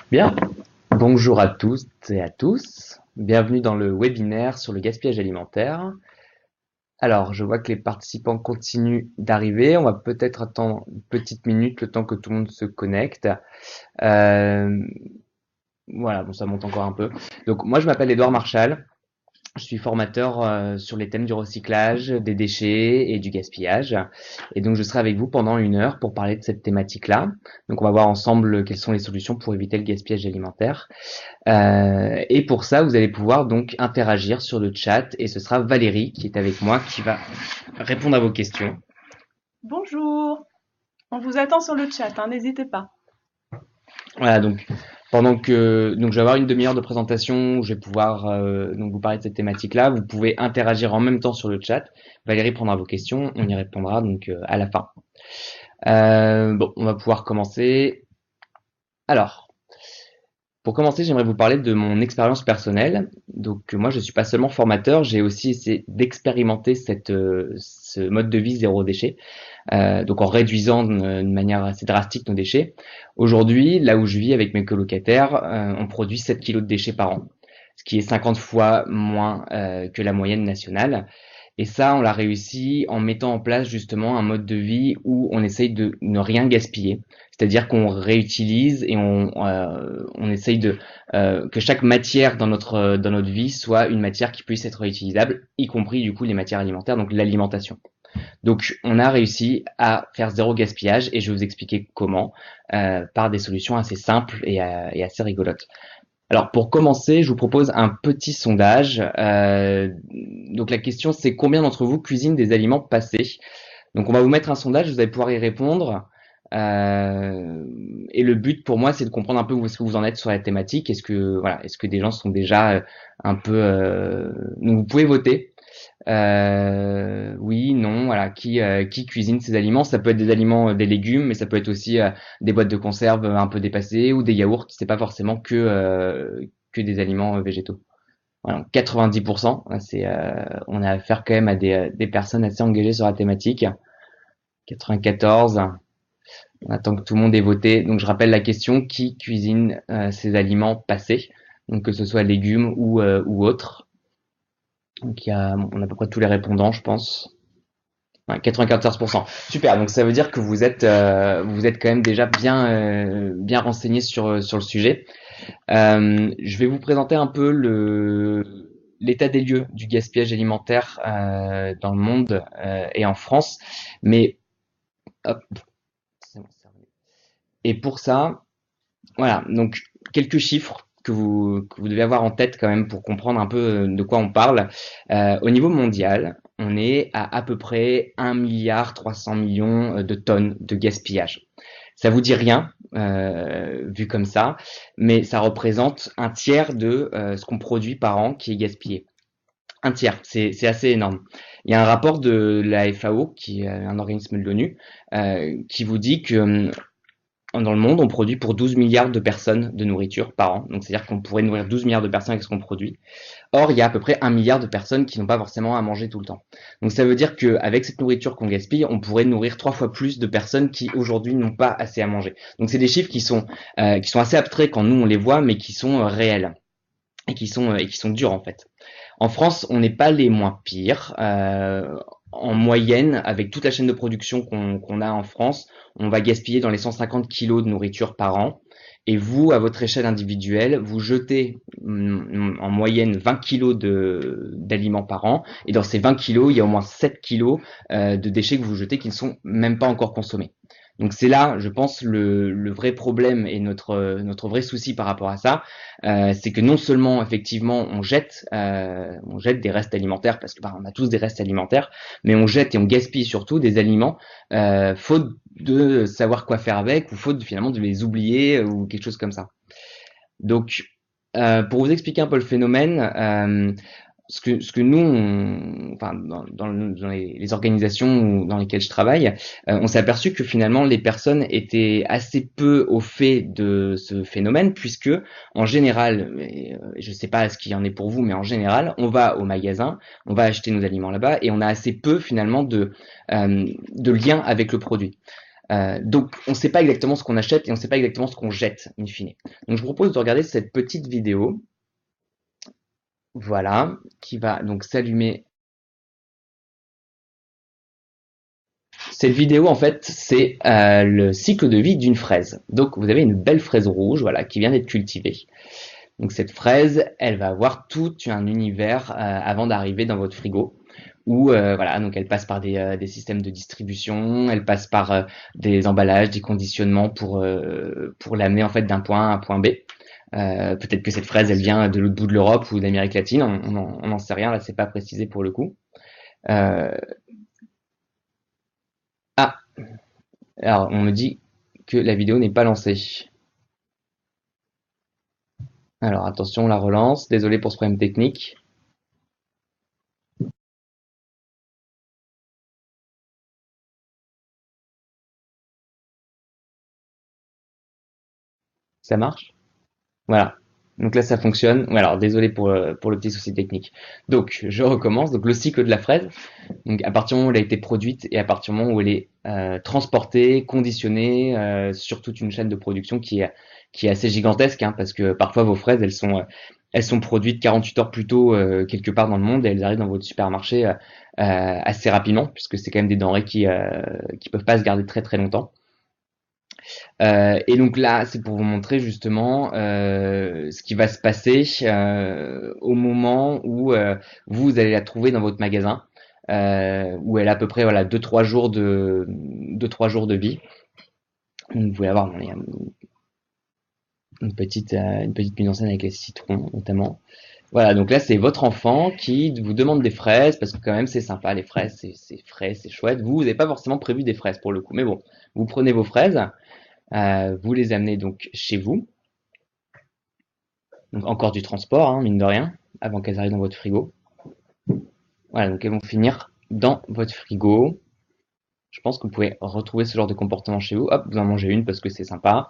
Bien, bonjour à tous et à tous. Bienvenue dans le webinaire sur le gaspillage alimentaire. Alors, je vois que les participants continuent d'arriver. On va peut-être attendre une petite minute le temps que tout le monde se connecte. Euh, voilà, bon, ça monte encore un peu. Donc, moi, je m'appelle Édouard Marchal. Je suis formateur sur les thèmes du recyclage, des déchets et du gaspillage. Et donc, je serai avec vous pendant 1 heure pour parler de cette thématique-là. Donc, on va voir ensemble quelles sont les solutions pour éviter le gaspillage alimentaire. Et pour ça, vous allez pouvoir donc interagir sur le chat et ce sera Valérie qui est avec moi qui va répondre à vos questions. Bonjour, on vous attend sur le chat, hein, n'hésitez pas. Voilà, donc pendant que je vais avoir une demi-heure de présentation où je vais pouvoir donc vous parler de cette thématique-là, vous pouvez interagir en même temps sur le chat. Valérie prendra vos questions, on y répondra donc à la fin. Bon, on va pouvoir commencer. Alors, pour commencer, j'aimerais vous parler de mon expérience personnelle. Donc moi, je suis pas seulement formateur, j'ai aussi essayé d'expérimenter ce mode de vie zéro déchet, donc en réduisant d'une manière assez drastique nos déchets. Aujourd'hui, là où je vis avec mes colocataires, on produit 7 kilos de déchets par an, ce qui est 50 fois moins que la moyenne nationale. Et ça, on l'a réussi en mettant en place justement un mode de vie où on essaye de ne rien gaspiller. C'est-à-dire qu'on réutilise et on essaye de que chaque matière dans notre vie soit une matière qui puisse être réutilisable, y compris du coup les matières alimentaires, donc l'alimentation. Donc on a réussi à faire zéro gaspillage et je vais vous expliquer comment par des solutions assez simples et assez rigolotes. Alors pour commencer, je vous propose un petit sondage. Donc la question c'est combien d'entre vous cuisinent des aliments passés? Donc on va vous mettre un sondage, vous allez pouvoir y répondre. Et le but pour moi c'est de comprendre un peu où est-ce que vous en êtes sur la thématique. Est-ce que des gens sont déjà un peu donc vous pouvez voter. Oui, non, voilà, qui cuisine ces aliments? Ça peut être des aliments, des légumes, mais ça peut être aussi des boîtes de conserve un peu dépassées ou des yaourts. C'est pas forcément que des aliments végétaux. Voilà, 90%, on a affaire quand même à des personnes assez engagées sur la thématique. 94, on attend que tout le monde ait voté. Donc je rappelle la question, qui cuisine ces aliments passés? Donc que ce soit légumes ou autres. Donc on a à peu près tous les répondants, je pense. Ouais, 94%. Super. Donc ça veut dire que vous êtes quand même déjà bien renseigné sur le sujet. Je vais vous présenter un peu l'état des lieux du gaspillage alimentaire dans le monde et en France. Mais hop, c'est bon, c'est revenu. Et pour ça, voilà. Donc quelques chiffres que vous devez avoir en tête quand même pour comprendre un peu de quoi on parle. Au niveau mondial, on est à peu près 1,3 milliard de tonnes de gaspillage. Ça vous dit rien, vu comme ça, mais ça représente un tiers de ce qu'on produit par an qui est gaspillé. Un tiers, c'est assez énorme. Il y a un rapport de la FAO, qui est un organisme de l'ONU, qui vous dit que dans le monde, on produit pour 12 milliards de personnes de nourriture par an. Donc, c'est-à-dire qu'on pourrait nourrir 12 milliards de personnes avec ce qu'on produit. Or, il y a à peu près 1 milliard de personnes qui n'ont pas forcément à manger tout le temps. Donc, ça veut dire qu'avec cette nourriture qu'on gaspille, on pourrait nourrir 3 fois plus de personnes qui aujourd'hui n'ont pas assez à manger. Donc, c'est des chiffres qui sont assez abstraits quand nous on les voit, mais qui sont réels et qui sont durs en fait. En France, on n'est pas les moins pires. En moyenne, avec toute la chaîne de production qu'on a en France, on va gaspiller dans les 150 kilos de nourriture par an. Et vous, à votre échelle individuelle, vous jetez en moyenne 20 kilos d'aliments par an. Et dans ces 20 kilos, il y a au moins 7 kilos de déchets que vous jetez qui ne sont même pas encore consommés. Donc c'est là, je pense, le vrai problème et notre vrai souci par rapport à ça, c'est que non seulement effectivement on jette des restes alimentaires parce que on a tous des restes alimentaires, mais on jette et on gaspille surtout des aliments faute de savoir quoi faire avec ou faute finalement de les oublier ou quelque chose comme ça. Donc pour vous expliquer un peu le phénomène, ce que nous, enfin, dans les organisations dans lesquelles je travaille, on s'est aperçu que finalement les personnes étaient assez peu au fait de ce phénomène, puisque en général, je ne sais pas ce qu'il y en est pour vous, mais en général, on va au magasin, on va acheter nos aliments là-bas, et on a assez peu finalement de lien avec le produit. Donc, on ne sait pas exactement ce qu'on achète et on ne sait pas exactement ce qu'on jette, in fine. Donc, je vous propose de regarder cette petite vidéo, voilà, qui va donc s'allumer. Cette vidéo, en fait, c'est le cycle de vie d'une fraise. Donc, vous avez une belle fraise rouge, voilà, qui vient d'être cultivée. Donc, cette fraise, elle va avoir tout un univers avant d'arriver dans votre frigo. Où voilà, donc elle passe par des systèmes de distribution, elle passe par des emballages, des conditionnements pour l'amener en fait d'un point A à un point B. Peut-être que cette fraise, elle vient de l'autre bout de l'Europe ou d'Amérique latine, on n'en sait rien, là c'est pas précisé pour le coup. Euh, ah, alors on me dit que la vidéo n'est pas lancée. Alors attention, on la relance, désolé pour ce problème technique. Ça marche? Voilà. Donc là, ça fonctionne. Ouais, alors désolé pour le petit souci technique. Donc, je recommence. Donc, le cycle de la fraise. Donc, à partir du moment où elle a été produite et à partir du moment où elle est transportée, conditionnée sur toute une chaîne de production qui est assez gigantesque, hein, parce que parfois vos fraises, elles sont produites 48 heures plus tôt quelque part dans le monde et elles arrivent dans votre supermarché assez rapidement, puisque c'est quand même des denrées qui peuvent pas se garder très très longtemps. Et donc là, c'est pour vous montrer justement ce qui va se passer au moment où vous allez la trouver dans votre magasin, où elle a à peu près voilà 2-3 jours de vie. Donc, vous pouvez avoir une petite mise en scène avec les citrons notamment. Voilà, donc là c'est votre enfant qui vous demande des fraises parce que quand même c'est sympa les fraises, c'est frais, c'est chouette. Vous n'avez pas forcément prévu des fraises pour le coup, mais bon, vous prenez vos fraises. Vous les amenez donc chez vous. Donc encore du transport, hein, mine de rien, avant qu'elles arrivent dans votre frigo. Voilà, donc elles vont finir dans votre frigo. Je pense que vous pouvez retrouver ce genre de comportement chez vous. Hop, vous en mangez une parce que c'est sympa.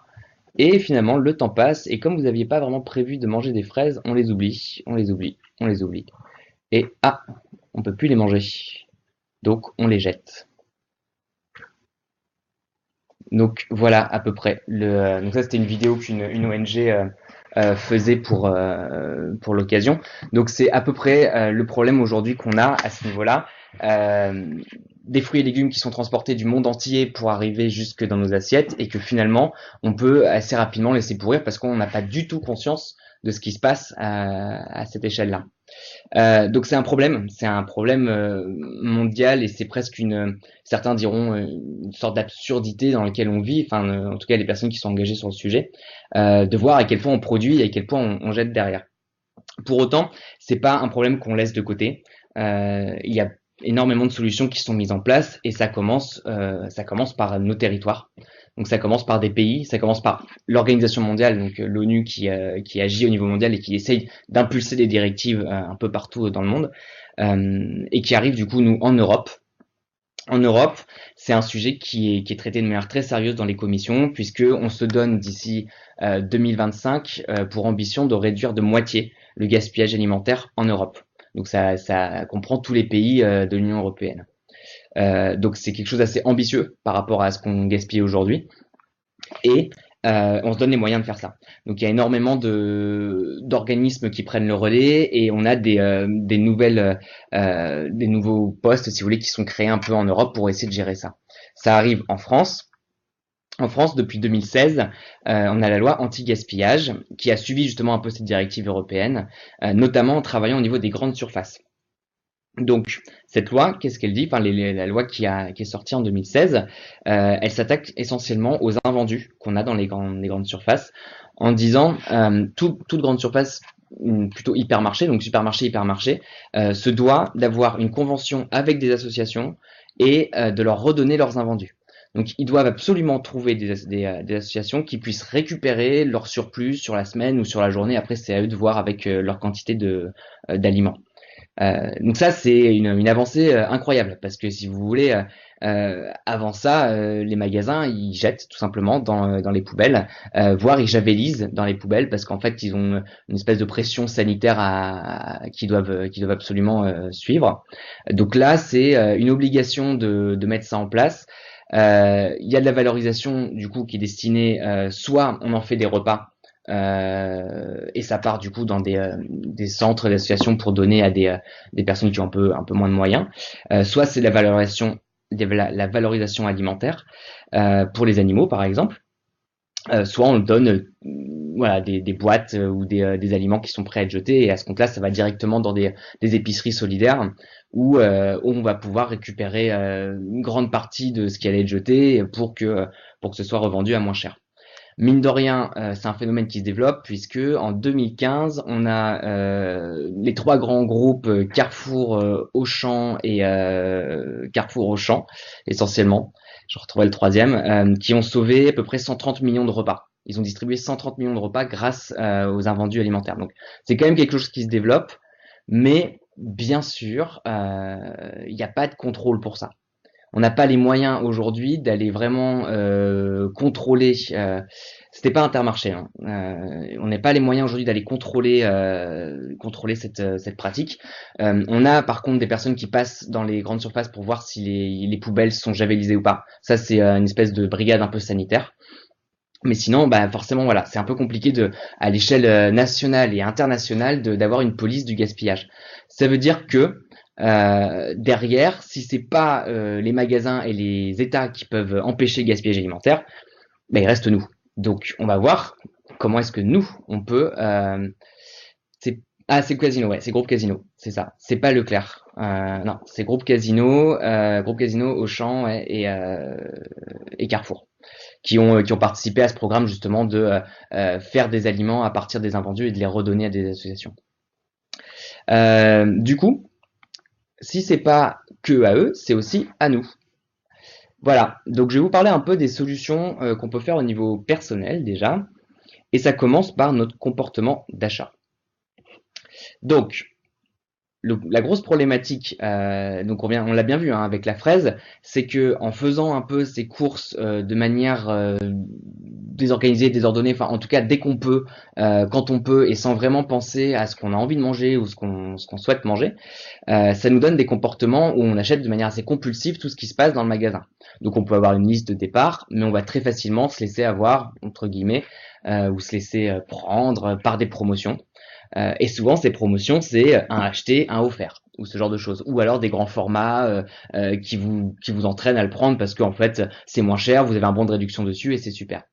Et finalement, le temps passe, et comme vous n'aviez pas vraiment prévu de manger des fraises, on les oublie, on les oublie, on les oublie. Et on peut plus les manger. Donc on les jette. Donc voilà à peu près. Donc ça c'était une vidéo qu'une ONG faisait pour l'occasion. Donc c'est à peu près le problème aujourd'hui qu'on a à ce niveau-là. Euh, des fruits et légumes qui sont transportés du monde entier pour arriver jusque dans nos assiettes et que finalement on peut assez rapidement laisser pourrir parce qu'on n'a pas du tout conscience de ce qui se passe à cette échelle-là. Donc c'est un problème mondial et c'est presque certains diront une sorte d'absurdité dans laquelle on vit, enfin en tout cas les personnes qui sont engagées sur le sujet, de voir à quel point on produit et à quel point on jette derrière. Pour autant, c'est pas un problème qu'on laisse de côté. Il y a énormément de solutions qui sont mises en place et ça commence par nos territoires. Donc ça commence par des pays, ça commence par l'organisation mondiale, donc l'ONU qui agit au niveau mondial et qui essaye d'impulser des directives un peu partout dans le monde et qui arrive du coup nous en Europe. En Europe, c'est un sujet qui est traité de manière très sérieuse dans les commissions puisque on se donne d'ici 2025 pour ambition de réduire de moitié le gaspillage alimentaire en Europe. Donc ça comprend tous les pays de l'Union européenne. Donc c'est quelque chose d'assez ambitieux par rapport à ce qu'on gaspille aujourd'hui. Et on se donne les moyens de faire ça. Donc il y a énormément d'organismes qui prennent le relais et on a des nouveaux postes, si vous voulez, qui sont créés un peu en Europe pour essayer de gérer ça. Ça arrive en France. En France, depuis 2016, on a la loi anti-gaspillage qui a suivi justement un peu cette directive européenne, notamment en travaillant au niveau des grandes surfaces. Donc, cette loi, qu'est-ce qu'elle dit? Enfin, la loi qui est sortie en 2016, elle s'attaque essentiellement aux invendus qu'on a dans les grandes surfaces, en disant toute grande surface, plutôt hypermarché, donc supermarché, hypermarché, se doit d'avoir une convention avec des associations et de leur redonner leurs invendus. Donc, ils doivent absolument trouver des associations qui puissent récupérer leur surplus sur la semaine ou sur la journée. Après, c'est à eux de voir avec leur quantité d'aliments. Donc ça, c'est une avancée incroyable parce que si vous voulez, avant ça, les magasins ils jettent tout simplement dans les poubelles, voire ils javellisent dans les poubelles parce qu'en fait ils ont une espèce de pression sanitaire qu'ils doivent absolument suivre. Donc là, c'est une obligation de mettre ça en place. Il y a de la valorisation du coup qui est destinée, soit on en fait des repas et ça part du coup dans des centres d'associations pour donner à des personnes qui ont un peu moins de moyens. Soit c'est la valorisation alimentaire pour les animaux par exemple. Soit on donne voilà des boîtes ou des aliments qui sont prêts à être jetés et à ce compte-là ça va directement dans des épiceries solidaires où on va pouvoir récupérer une grande partie de ce qui allait être jeté pour que ce soit revendu à moins cher. Mine de rien, c'est un phénomène qui se développe puisque en 2015, on a les trois grands groupes Carrefour, Auchan et Carrefour Auchan essentiellement. Je retrouvais le troisième, qui ont sauvé à peu près 130 millions de repas. Ils ont distribué 130 millions de repas grâce aux invendus alimentaires. Donc c'est quand même quelque chose qui se développe, mais bien sûr, il n'y a pas de contrôle pour ça. On n'a pas les moyens aujourd'hui d'aller vraiment contrôler. C'était pas Intermarché. Hein. On n'a pas les moyens aujourd'hui d'aller contrôler cette pratique. On a par contre des personnes qui passent dans les grandes surfaces pour voir si les poubelles sont javelisées ou pas. Ça c'est une espèce de brigade un peu sanitaire. Mais sinon, bah forcément, voilà, c'est un peu compliqué à l'échelle nationale et internationale, d'avoir une police du gaspillage. Ça veut dire que derrière, si c'est pas les magasins et les États qui peuvent empêcher le gaspillage alimentaire, bah, il reste nous. Donc, on va voir comment est-ce que nous, on peut. C'est Casino, ouais, c'est Groupe Casino, c'est ça. C'est pas Leclerc. Non, c'est Groupe Casino, Auchan ouais, et Carrefour qui ont participé à ce programme justement de faire des aliments à partir des invendus et de les redonner à des associations. Du coup, si c'est pas que à eux, c'est aussi à nous. Voilà, donc je vais vous parler un peu des solutions qu'on peut faire au niveau personnel déjà, et ça commence par notre comportement d'achat. Donc, la grosse problématique, donc on l'a bien vu hein, avec la fraise, c'est que en faisant un peu ces courses de manière désorganisée, désordonnée, enfin en tout cas dès qu'on peut, quand on peut, et sans vraiment penser à ce qu'on a envie de manger ou ce qu'on souhaite manger, ça nous donne des comportements où on achète de manière assez compulsive tout ce qui se passe dans le magasin. Donc on peut avoir une liste de départ, mais on va très facilement se laisser avoir entre guillemets ou se laisser prendre par des promotions. Et souvent, ces promotions, c'est un acheté, un offert, ou ce genre de choses. Ou alors des grands formats qui vous entraînent à le prendre parce qu'en fait, c'est moins cher, vous avez un bon de réduction dessus et c'est super.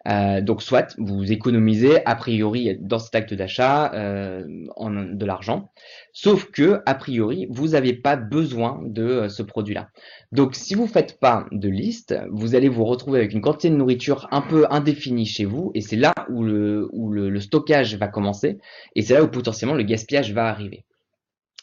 Donc soit vous économisez a priori dans cet acte d'achat de l'argent, sauf que a priori vous n'avez pas besoin de ce produit-là. Donc si vous faites pas de liste, vous allez vous retrouver avec une quantité de nourriture un peu indéfinie chez vous, et c'est là où le stockage va commencer, et c'est là où potentiellement le gaspillage va arriver.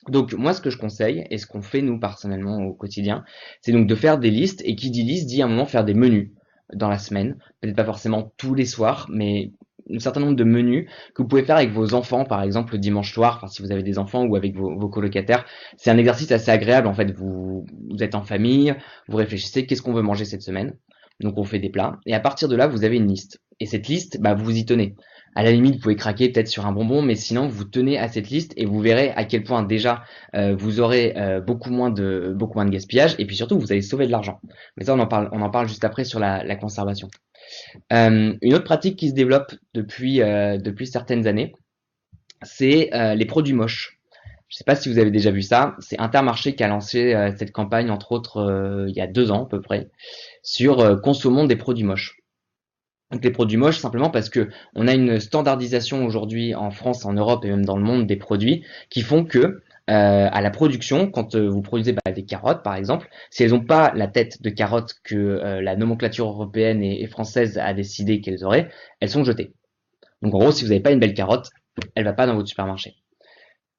Donc moi ce que je conseille, et ce qu'on fait nous personnellement au quotidien, c'est donc de faire des listes, et qui dit liste dit à un moment faire des menus dans la semaine, peut-être pas forcément tous les soirs, mais un certain nombre de menus que vous pouvez faire avec vos enfants, par exemple le dimanche soir, enfin si vous avez des enfants ou avec vos colocataires. C'est un exercice assez agréable en fait, vous êtes en famille, vous réfléchissez qu'est-ce qu'on veut manger cette semaine, donc on fait des plats, et à partir de là vous avez une liste, et cette liste, bah, vous vous y tenez. À la limite, vous pouvez craquer peut-être sur un bonbon, mais sinon vous tenez à cette liste et vous verrez à quel point déjà vous aurez beaucoup moins de gaspillage et puis surtout vous allez sauver de l'argent. Mais ça on en parle juste après sur la conservation. Une autre pratique qui se développe depuis certaines années, c'est les produits moches. Je ne sais pas si vous avez déjà vu ça. C'est Intermarché qui a lancé cette campagne entre autres il y a 2 ans à peu près sur consommons des produits moches. Donc les produits moches simplement parce que on a une standardisation aujourd'hui en France, en Europe et même dans le monde des produits qui font que à la production, quand vous produisez des carottes par exemple, si elles n'ont pas la tête de carotte que la nomenclature européenne et française a décidé qu'elles auraient, elles sont jetées. Donc en gros, si vous n'avez pas une belle carotte, elle va pas dans votre supermarché.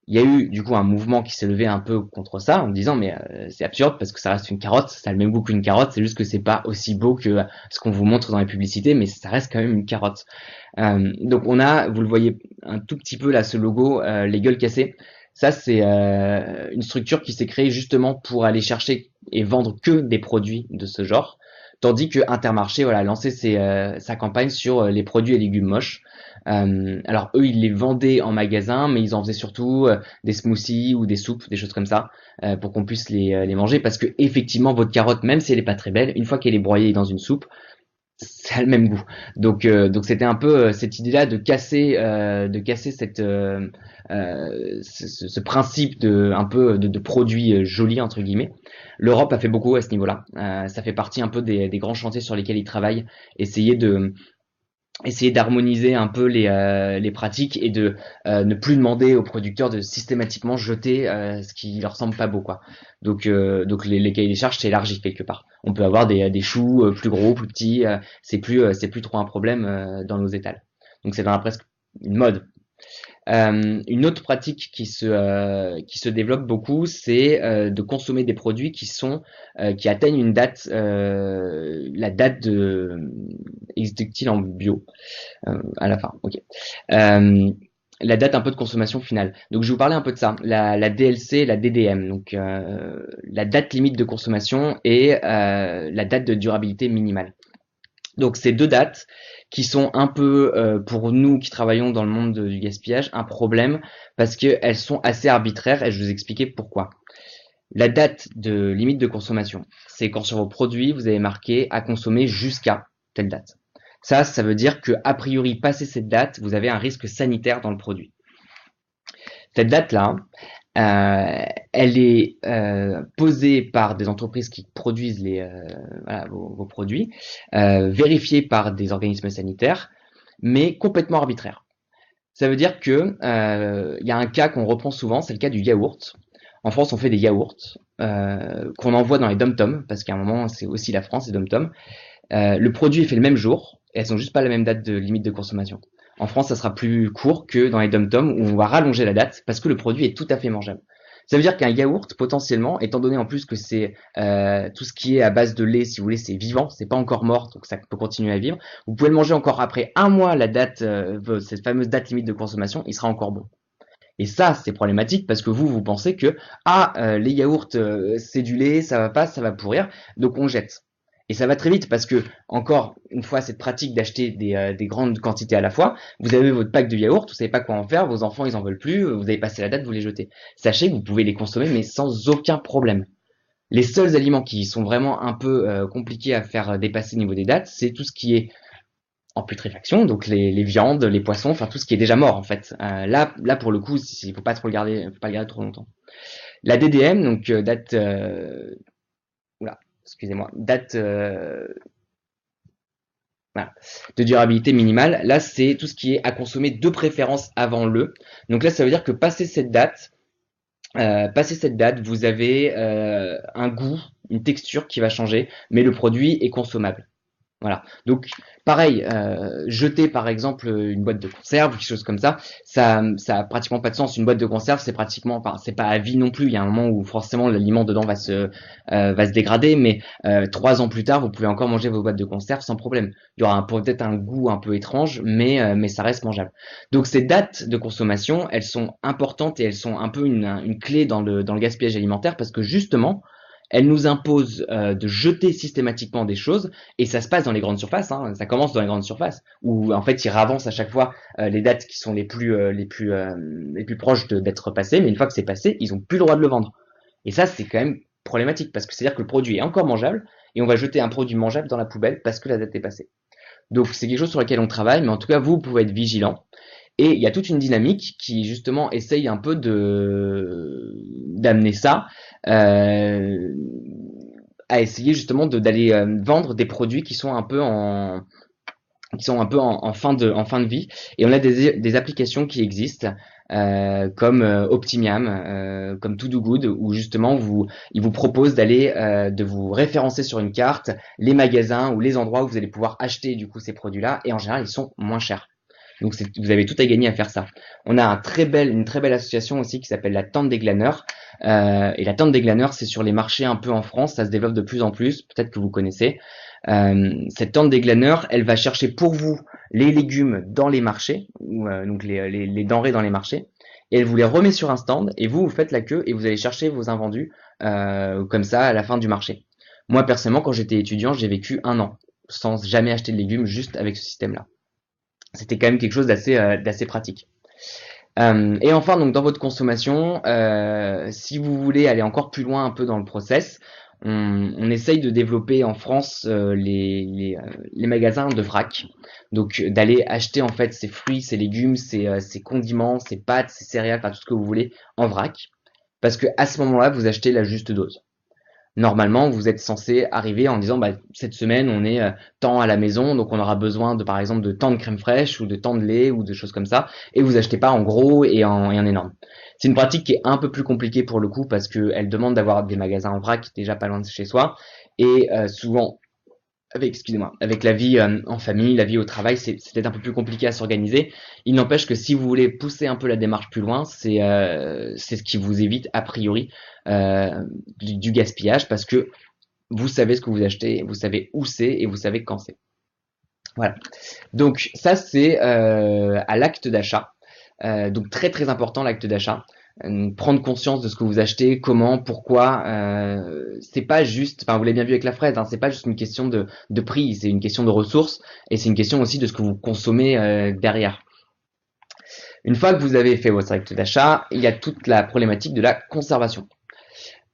Il y a eu du coup un mouvement qui s'est levé un peu contre ça en disant mais c'est absurde parce que ça reste une carotte, ça a le même goût qu'une carotte, c'est juste que c'est pas aussi beau que ce qu'on vous montre dans les publicités, mais ça reste quand même une carotte. Donc on a, vous le voyez un tout petit peu là, ce logo, les gueules cassées. Ça c'est une structure qui s'est créée justement pour aller chercher et vendre que des produits de ce genre, tandis que Intermarché, voilà, a lancé sa campagne sur les produits et légumes moches. Alors eux, ils les vendaient en magasin, mais ils en faisaient surtout des smoothies ou des soupes, des choses comme ça, pour qu'on puisse les manger, parce que effectivement, votre carotte, même si elle est pas très belle, une fois qu'elle est broyée dans une soupe, ça a le même goût. Donc c'était un peu cette idée-là de casser ce principe de un peu de produit joli entre guillemets. L'Europe a fait beaucoup à ce niveau-là. Ça fait partie un peu des grands chantiers sur lesquels ils travaillent. Essayer de essayer d'harmoniser un peu les pratiques et de ne plus demander aux producteurs de systématiquement jeter ce qui leur semble pas beau quoi. Donc les cahiers des charges s'élargissent quelque part. On peut avoir des choux plus gros, plus petits, c'est plus trop un problème dans nos étals. Donc c'est dans presque une mode. Une autre pratique qui se développe beaucoup, c'est de consommer des produits qui atteignent une date, la date de existe-t-il en bio à la fin, ok. Euh, la date un peu de consommation finale. Donc je vais vous parler un peu de ça. La DLC, la DDM, donc la date limite de consommation et la date de durabilité minimale. Donc ces deux dates qui sont un peu pour nous qui travaillons dans le monde du gaspillage un problème parce qu'elles sont assez arbitraires et je vais vous expliquer pourquoi. La date de limite de consommation, c'est quand sur vos produits vous avez marqué à consommer jusqu'à telle date. Ça veut dire que a priori passé cette date, vous avez un risque sanitaire dans le produit. Cette date-là, elle est posée par des entreprises qui produisent voilà, vos produits, vérifiée par des organismes sanitaires, mais complètement arbitraire. Ça veut dire que il y a un cas qu'on reprend souvent, c'est le cas du yaourt. En France, on fait des yaourts qu'on envoie dans les dom-toms, parce qu'à un moment, c'est aussi la France, les dom-toms. Le produit est fait le même jour, et elles ont juste pas la même date de limite de consommation. En France, ça sera plus court que dans les dom-toms où on va rallonger la date parce que le produit est tout à fait mangeable. Ça veut dire qu'un yaourt, potentiellement, étant donné en plus que c'est tout ce qui est à base de lait, si vous voulez, c'est vivant, c'est pas encore mort, donc ça peut continuer à vivre. Vous pouvez le manger encore après un mois, la date, cette fameuse date limite de consommation, il sera encore bon. Et ça, c'est problématique parce que vous pensez que les yaourts, c'est du lait, ça va pas, ça va pourrir, donc on jette. Et ça va très vite parce que, encore une fois, cette pratique d'acheter des grandes quantités à la fois, vous avez votre pack de yaourt, vous savez pas quoi en faire, vos enfants ils en veulent plus, vous avez passé la date, vous les jetez. Sachez que vous pouvez les consommer mais sans aucun problème. Les seuls aliments qui sont vraiment un peu compliqués à faire dépasser au niveau des dates, c'est tout ce qui est en putréfaction, donc les viandes, les poissons, enfin tout ce qui est déjà mort en fait. Là pour le coup, il faut pas trop le garder, faut pas le garder trop longtemps. La DDM, donc date, oula, excusez-moi, date voilà, de durabilité minimale. Là, c'est tout ce qui est à consommer de préférence avant le. Donc là, ça veut dire que passer cette date, vous avez un goût, une texture qui va changer, mais le produit est consommable. Voilà. Donc, pareil, jeter par exemple une boîte de conserve, quelque chose comme ça a pratiquement pas de sens. Une boîte de conserve, c'est pratiquement, enfin, c'est pas à vie non plus. Il y a un moment où forcément l'aliment dedans va se dégrader, mais 3 ans plus tard, vous pouvez encore manger vos boîtes de conserve sans problème. Il y aura peut-être un goût un peu étrange, mais ça reste mangeable. Donc, ces dates de consommation, elles sont importantes et elles sont un peu une clé dans le gaspillage alimentaire parce que justement, elles nous imposent de jeter systématiquement des choses et ça se passe dans les grandes surfaces, hein, ça commence dans les grandes surfaces où en fait ils ravancent à chaque fois les dates qui sont les plus proches d'être passées, mais une fois que c'est passé, ils ont plus le droit de le vendre. Et ça c'est quand même problématique parce que c'est-à-dire que le produit est encore mangeable et on va jeter un produit mangeable dans la poubelle parce que la date est passée. Donc c'est quelque chose sur lequel on travaille, mais en tout cas vous pouvez être vigilant. Et il y a toute une dynamique qui justement essaye un peu de d'amener ça euh, à essayer justement d'aller vendre des produits qui sont un peu en fin de vie. Et on a des applications qui existent comme Optimiam, comme To Do Good, où justement ils vous proposent de vous référencer sur une carte les magasins ou les endroits où vous allez pouvoir acheter du coup ces produits-là. Et en général, ils sont moins chers. Donc vous avez tout à gagner à faire ça. On a une très belle association aussi qui s'appelle la Tente des Glaneurs. Et la Tente des Glaneurs, c'est sur les marchés un peu en France, ça se développe de plus en plus, peut-être que vous connaissez. Cette Tente des Glaneurs, elle va chercher pour vous les légumes dans les marchés, donc les denrées dans les marchés, et elle vous les remet sur un stand, et vous faites la queue, et vous allez chercher vos invendus comme ça à la fin du marché. Moi, personnellement, quand j'étais étudiant, j'ai vécu 1 an sans jamais acheter de légumes, juste avec ce système-là. C'était quand même quelque chose d'assez pratique. Et enfin, donc dans votre consommation, si vous voulez aller encore plus loin un peu dans le process, on essaye de développer en France les magasins de vrac. Donc d'aller acheter en fait ses fruits, ses légumes, ses condiments, ses pâtes, ses céréales, enfin tout ce que vous voulez en vrac. Parce que à ce moment-là, vous achetez la juste dose. Normalement, vous êtes censé arriver en disant, bah, cette semaine, on est tant à la maison, donc on aura besoin de, par exemple, de tant de crème fraîche ou de tant de lait ou de choses comme ça, et vous achetez pas en gros et en énorme. C'est une pratique qui est un peu plus compliquée pour le coup parce qu'elle demande d'avoir des magasins en vrac déjà pas loin de chez soi, et souvent excusez-moi, avec la vie en famille, la vie au travail, c'est peut-être un peu plus compliqué à s'organiser. Il n'empêche que si vous voulez pousser un peu la démarche plus loin, c'est ce qui vous évite a priori du gaspillage parce que vous savez ce que vous achetez, vous savez où c'est et vous savez quand c'est. Voilà. Donc ça c'est à l'acte d'achat. Donc très très important l'acte d'achat. Prendre conscience de ce que vous achetez, comment, pourquoi. C'est pas juste, enfin vous l'avez bien vu avec la fraise, hein, c'est pas juste une question de prix, c'est une question de ressources et c'est une question aussi de ce que vous consommez derrière. Une fois que vous avez fait votre acte d'achat, il y a toute la problématique de la conservation.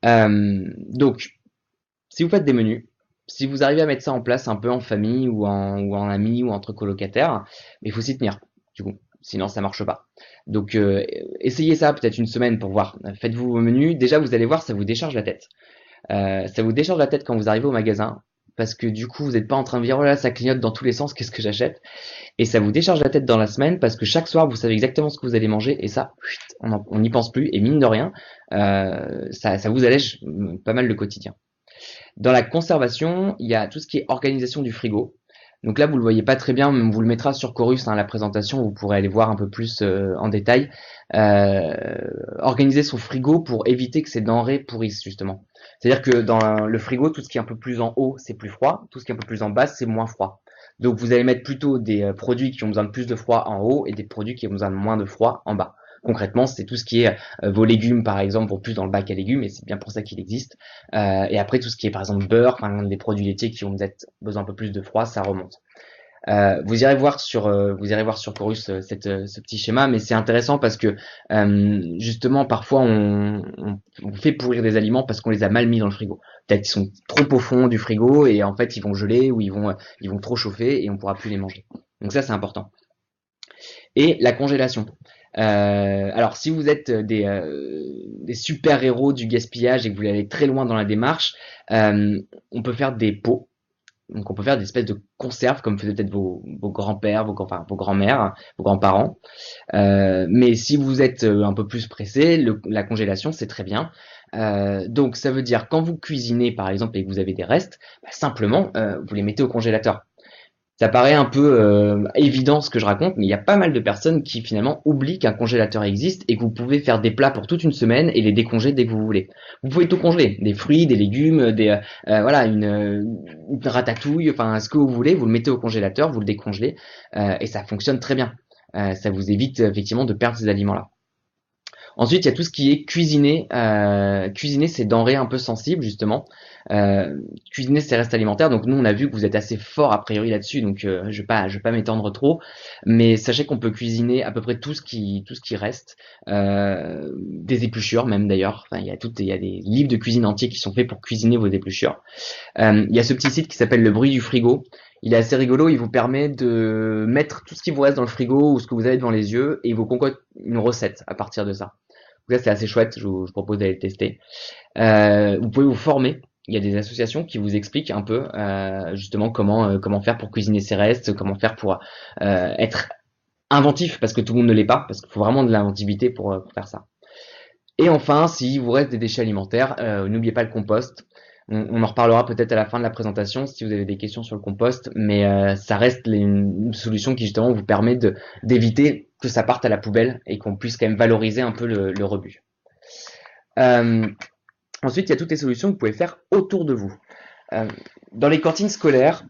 Donc si vous faites des menus, si vous arrivez à mettre ça en place un peu en famille ou en amis ou entre colocataires, il faut s'y tenir, du coup. Sinon, ça marche pas. Donc, essayez ça peut-être une semaine pour voir. Faites-vous vos menus. Déjà, vous allez voir, ça vous décharge la tête. Ça vous décharge la tête quand vous arrivez au magasin. Parce que du coup, vous n'êtes pas en train de dire, oh là, ça clignote dans tous les sens, qu'est-ce que j'achète? Et ça vous décharge la tête dans la semaine parce que chaque soir, vous savez exactement ce que vous allez manger. Et ça, on n'y pense plus. Et mine de rien, ça vous allège pas mal le quotidien. Dans la conservation, il y a tout ce qui est organisation du frigo. Donc là, vous le voyez pas très bien, mais on vous le mettra sur Chorus, hein, la présentation, vous pourrez aller voir un peu plus en détail. Euh, Organiser son frigo pour éviter que ces denrées pourrissent, justement. C'est-à-dire que dans le frigo, tout ce qui est un peu plus en haut, c'est plus froid, tout ce qui est un peu plus en bas, c'est moins froid. Donc vous allez mettre plutôt des produits qui ont besoin de plus de froid en haut et des produits qui ont besoin de moins de froid en bas. Concrètement, c'est tout ce qui est vos légumes, par exemple, vont plus dans le bac à légumes, et c'est bien pour ça qu'il existe. Et après, tout ce qui est, par exemple, beurre, enfin, des produits laitiers qui ont peut-être besoin un peu plus de froid, ça remonte. Vous irez voir sur Chorus ce petit schéma, mais c'est intéressant parce que justement parfois on fait pourrir des aliments parce qu'on les a mal mis dans le frigo. Peut-être qu'ils sont trop au fond du frigo et en fait ils vont geler ou ils vont trop chauffer et on pourra plus les manger. Donc ça c'est important. Et la congélation. Alors si vous êtes des super héros du gaspillage et que vous voulez aller très loin dans la démarche, on peut faire des pots. Donc on peut faire des espèces de conserves comme faisaient peut-être vos grands-pères, vos grands-mères, vos grands-parents. Mais si vous êtes un peu plus pressé, la congélation c'est très bien. Donc ça veut dire quand vous cuisinez par exemple et que vous avez des restes, bah, simplement vous les mettez au congélateur. Ça paraît un peu évident ce que je raconte, mais il y a pas mal de personnes qui finalement oublient qu'un congélateur existe et que vous pouvez faire des plats pour toute une semaine et les décongeler dès que vous voulez. Vous pouvez tout congeler, des fruits, des légumes, voilà, une ratatouille, enfin ce que vous voulez, vous le mettez au congélateur, vous le décongelez et ça fonctionne très bien. Ça vous évite effectivement de perdre ces aliments-là. Ensuite, il y a tout ce qui est cuisiner, cuisiner ces denrées un peu sensibles justement, cuisiner ces restes alimentaires. Donc nous, on a vu que vous êtes assez fort a priori là-dessus, donc je vais pas m'étendre trop, mais sachez qu'on peut cuisiner à peu près tout ce qui reste, des épluchures même d'ailleurs. Enfin, il y a des livres de cuisine entiers qui sont faits pour cuisiner vos épluchures. Il y a ce petit site qui s'appelle Le Bruit du Frigo. Il est assez rigolo, il vous permet de mettre tout ce qui vous reste dans le frigo ou ce que vous avez devant les yeux et il vous concocte une recette à partir de ça. Donc là, c'est assez chouette, je propose d'aller le tester. Vous pouvez vous former. Il y a des associations qui vous expliquent un peu justement comment faire pour cuisiner ses restes, comment faire pour être inventif, parce que tout le monde ne l'est pas, parce qu'il faut vraiment de l'inventivité pour faire ça. Et enfin, s'il vous reste des déchets alimentaires, n'oubliez pas le compost. On en reparlera peut-être à la fin de la présentation si vous avez des questions sur le compost, mais ça reste une solution qui justement vous permet d'éviter que ça parte à la poubelle et qu'on puisse quand même valoriser un peu le rebut. Ensuite, il y a toutes les solutions que vous pouvez faire autour de vous. Dans les cantines scolaires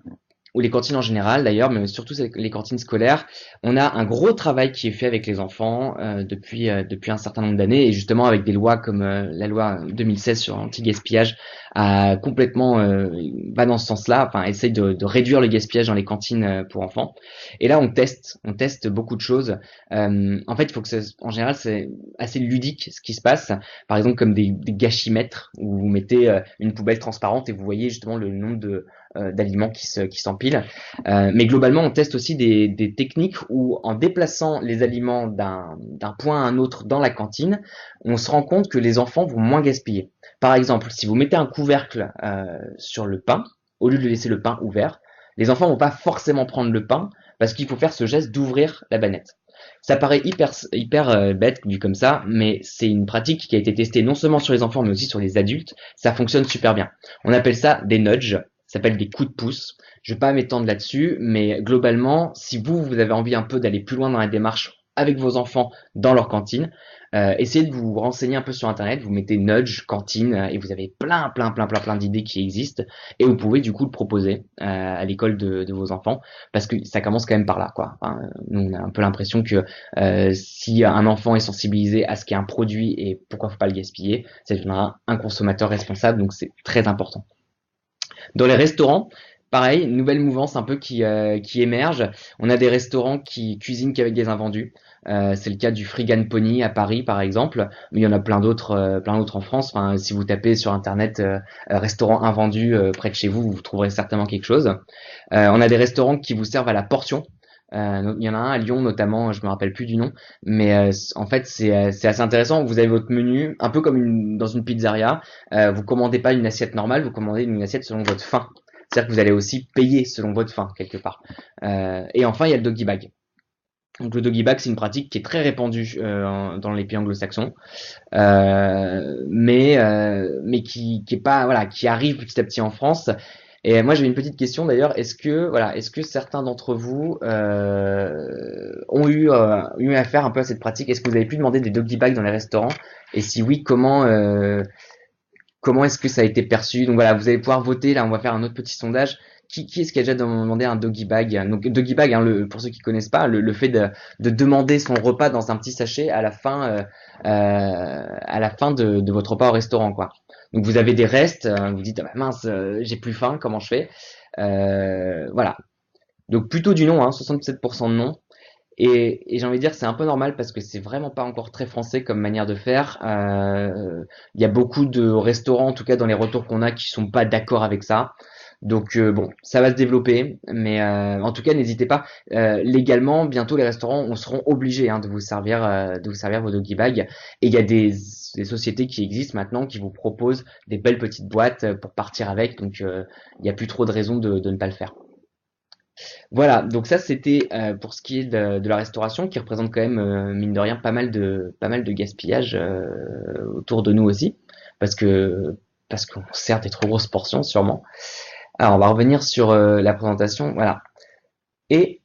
ou les cantines en général d'ailleurs, mais surtout les cantines scolaires, on a un gros travail qui est fait avec les enfants depuis un certain nombre d'années, et justement avec des lois comme la loi 2016 sur l'anti-gaspillage a complètement va dans ce sens-là, enfin essaye de réduire le gaspillage dans les cantines pour enfants. Et là on teste beaucoup de choses. En fait, il faut que en général c'est assez ludique ce qui se passe. Par exemple comme des gâchimètres où vous mettez une poubelle transparente et vous voyez justement le nombre d'aliments qui s'empilent. Mais globalement, on teste aussi des techniques où, en déplaçant les aliments d'un point à un autre dans la cantine, on se rend compte que les enfants vont moins gaspiller. Par exemple, si vous mettez un couvercle sur le pain, au lieu de laisser le pain ouvert, les enfants vont pas forcément prendre le pain parce qu'il faut faire ce geste d'ouvrir la bannette. Ça paraît hyper bête vu comme ça, mais c'est une pratique qui a été testée non seulement sur les enfants mais aussi sur les adultes. Ça fonctionne super bien. On appelle ça des nudges, ça s'appelle des coups de pouce. Je vais pas m'étendre là-dessus, mais globalement, si vous avez envie un peu d'aller plus loin dans la démarche avec vos enfants dans leur cantine, essayez de vous renseigner un peu sur internet, vous mettez nudge, cantine, et vous avez plein d'idées qui existent, et vous pouvez du coup le proposer à l'école de vos enfants, parce que ça commence quand même par là, quoi. Enfin, nous on a un peu l'impression que si un enfant est sensibilisé à ce qu'est un produit et pourquoi faut pas le gaspiller, ça deviendra un consommateur responsable, donc c'est très important. Dans les restaurants, pareil, une nouvelle mouvance un peu qui émerge. On a des restaurants qui cuisinent qu'avec des invendus. C'est le cas du Frigan Pony à Paris, par exemple. Mais il y en a plein d'autres en France. Enfin, si vous tapez sur Internet restaurant invendu près de chez vous, vous trouverez certainement quelque chose. On a des restaurants qui vous servent à la portion. Il y en a un à Lyon notamment, je me rappelle plus du nom, mais en fait c'est assez intéressant. Vous avez votre menu, un peu comme dans une pizzeria. Vous commandez pas une assiette normale, vous commandez une assiette selon votre faim. C'est-à-dire que vous allez aussi payer selon votre faim quelque part. Et enfin il y a le doggy bag. Donc le doggy bag c'est une pratique qui est très répandue dans les pays anglo-saxons, mais qui est pas voilà qui arrive petit à petit en France. Et moi, j'avais une petite question d'ailleurs. Est-ce que certains d'entre vous ont eu à faire un peu à cette pratique? Est-ce que vous avez pu demander des doggy bags dans les restaurants? Et si oui, comment est-ce que ça a été perçu? Donc voilà, vous allez pouvoir voter. Là, on va faire un autre petit sondage. Qui est-ce qui a déjà demandé un doggy bag? Donc doggy bag, hein, pour ceux qui connaissent pas, le fait de demander son repas dans un petit sachet à la fin de votre repas au restaurant, quoi. Donc vous avez des restes, vous dites ah bah mince, j'ai plus faim, comment je fais? Voilà. Donc plutôt du non, hein, 67% de non. Et j'ai envie de dire c'est un peu normal parce que c'est vraiment pas encore très français comme manière de faire. Il y a beaucoup de restaurants, en tout cas dans les retours qu'on a, qui sont pas d'accord avec ça. Donc bon, ça va se développer, mais en tout cas n'hésitez pas. Légalement, bientôt les restaurants seront obligés hein, de vous servir vos doggy bags. Et il y a des sociétés qui existent maintenant qui vous proposent des belles petites boîtes pour partir avec. Donc il n'y a plus trop de raisons de ne pas le faire. Voilà, donc ça c'était pour ce qui est de la restauration, qui représente quand même mine de rien pas mal de gaspillage autour de nous aussi, parce qu'on sert des trop grosses portions sûrement. Alors on va revenir sur la présentation, voilà. Et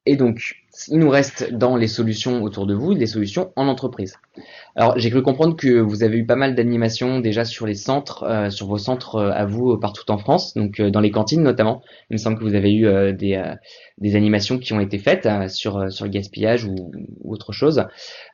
et donc il nous reste dans les solutions autour de vous, des solutions en entreprise. Alors, j'ai cru comprendre que vous avez eu pas mal d'animations déjà sur les centres, sur vos centres à vous partout en France, donc dans les cantines notamment. Il me semble que vous avez eu des animations qui ont été faites sur le gaspillage ou autre chose.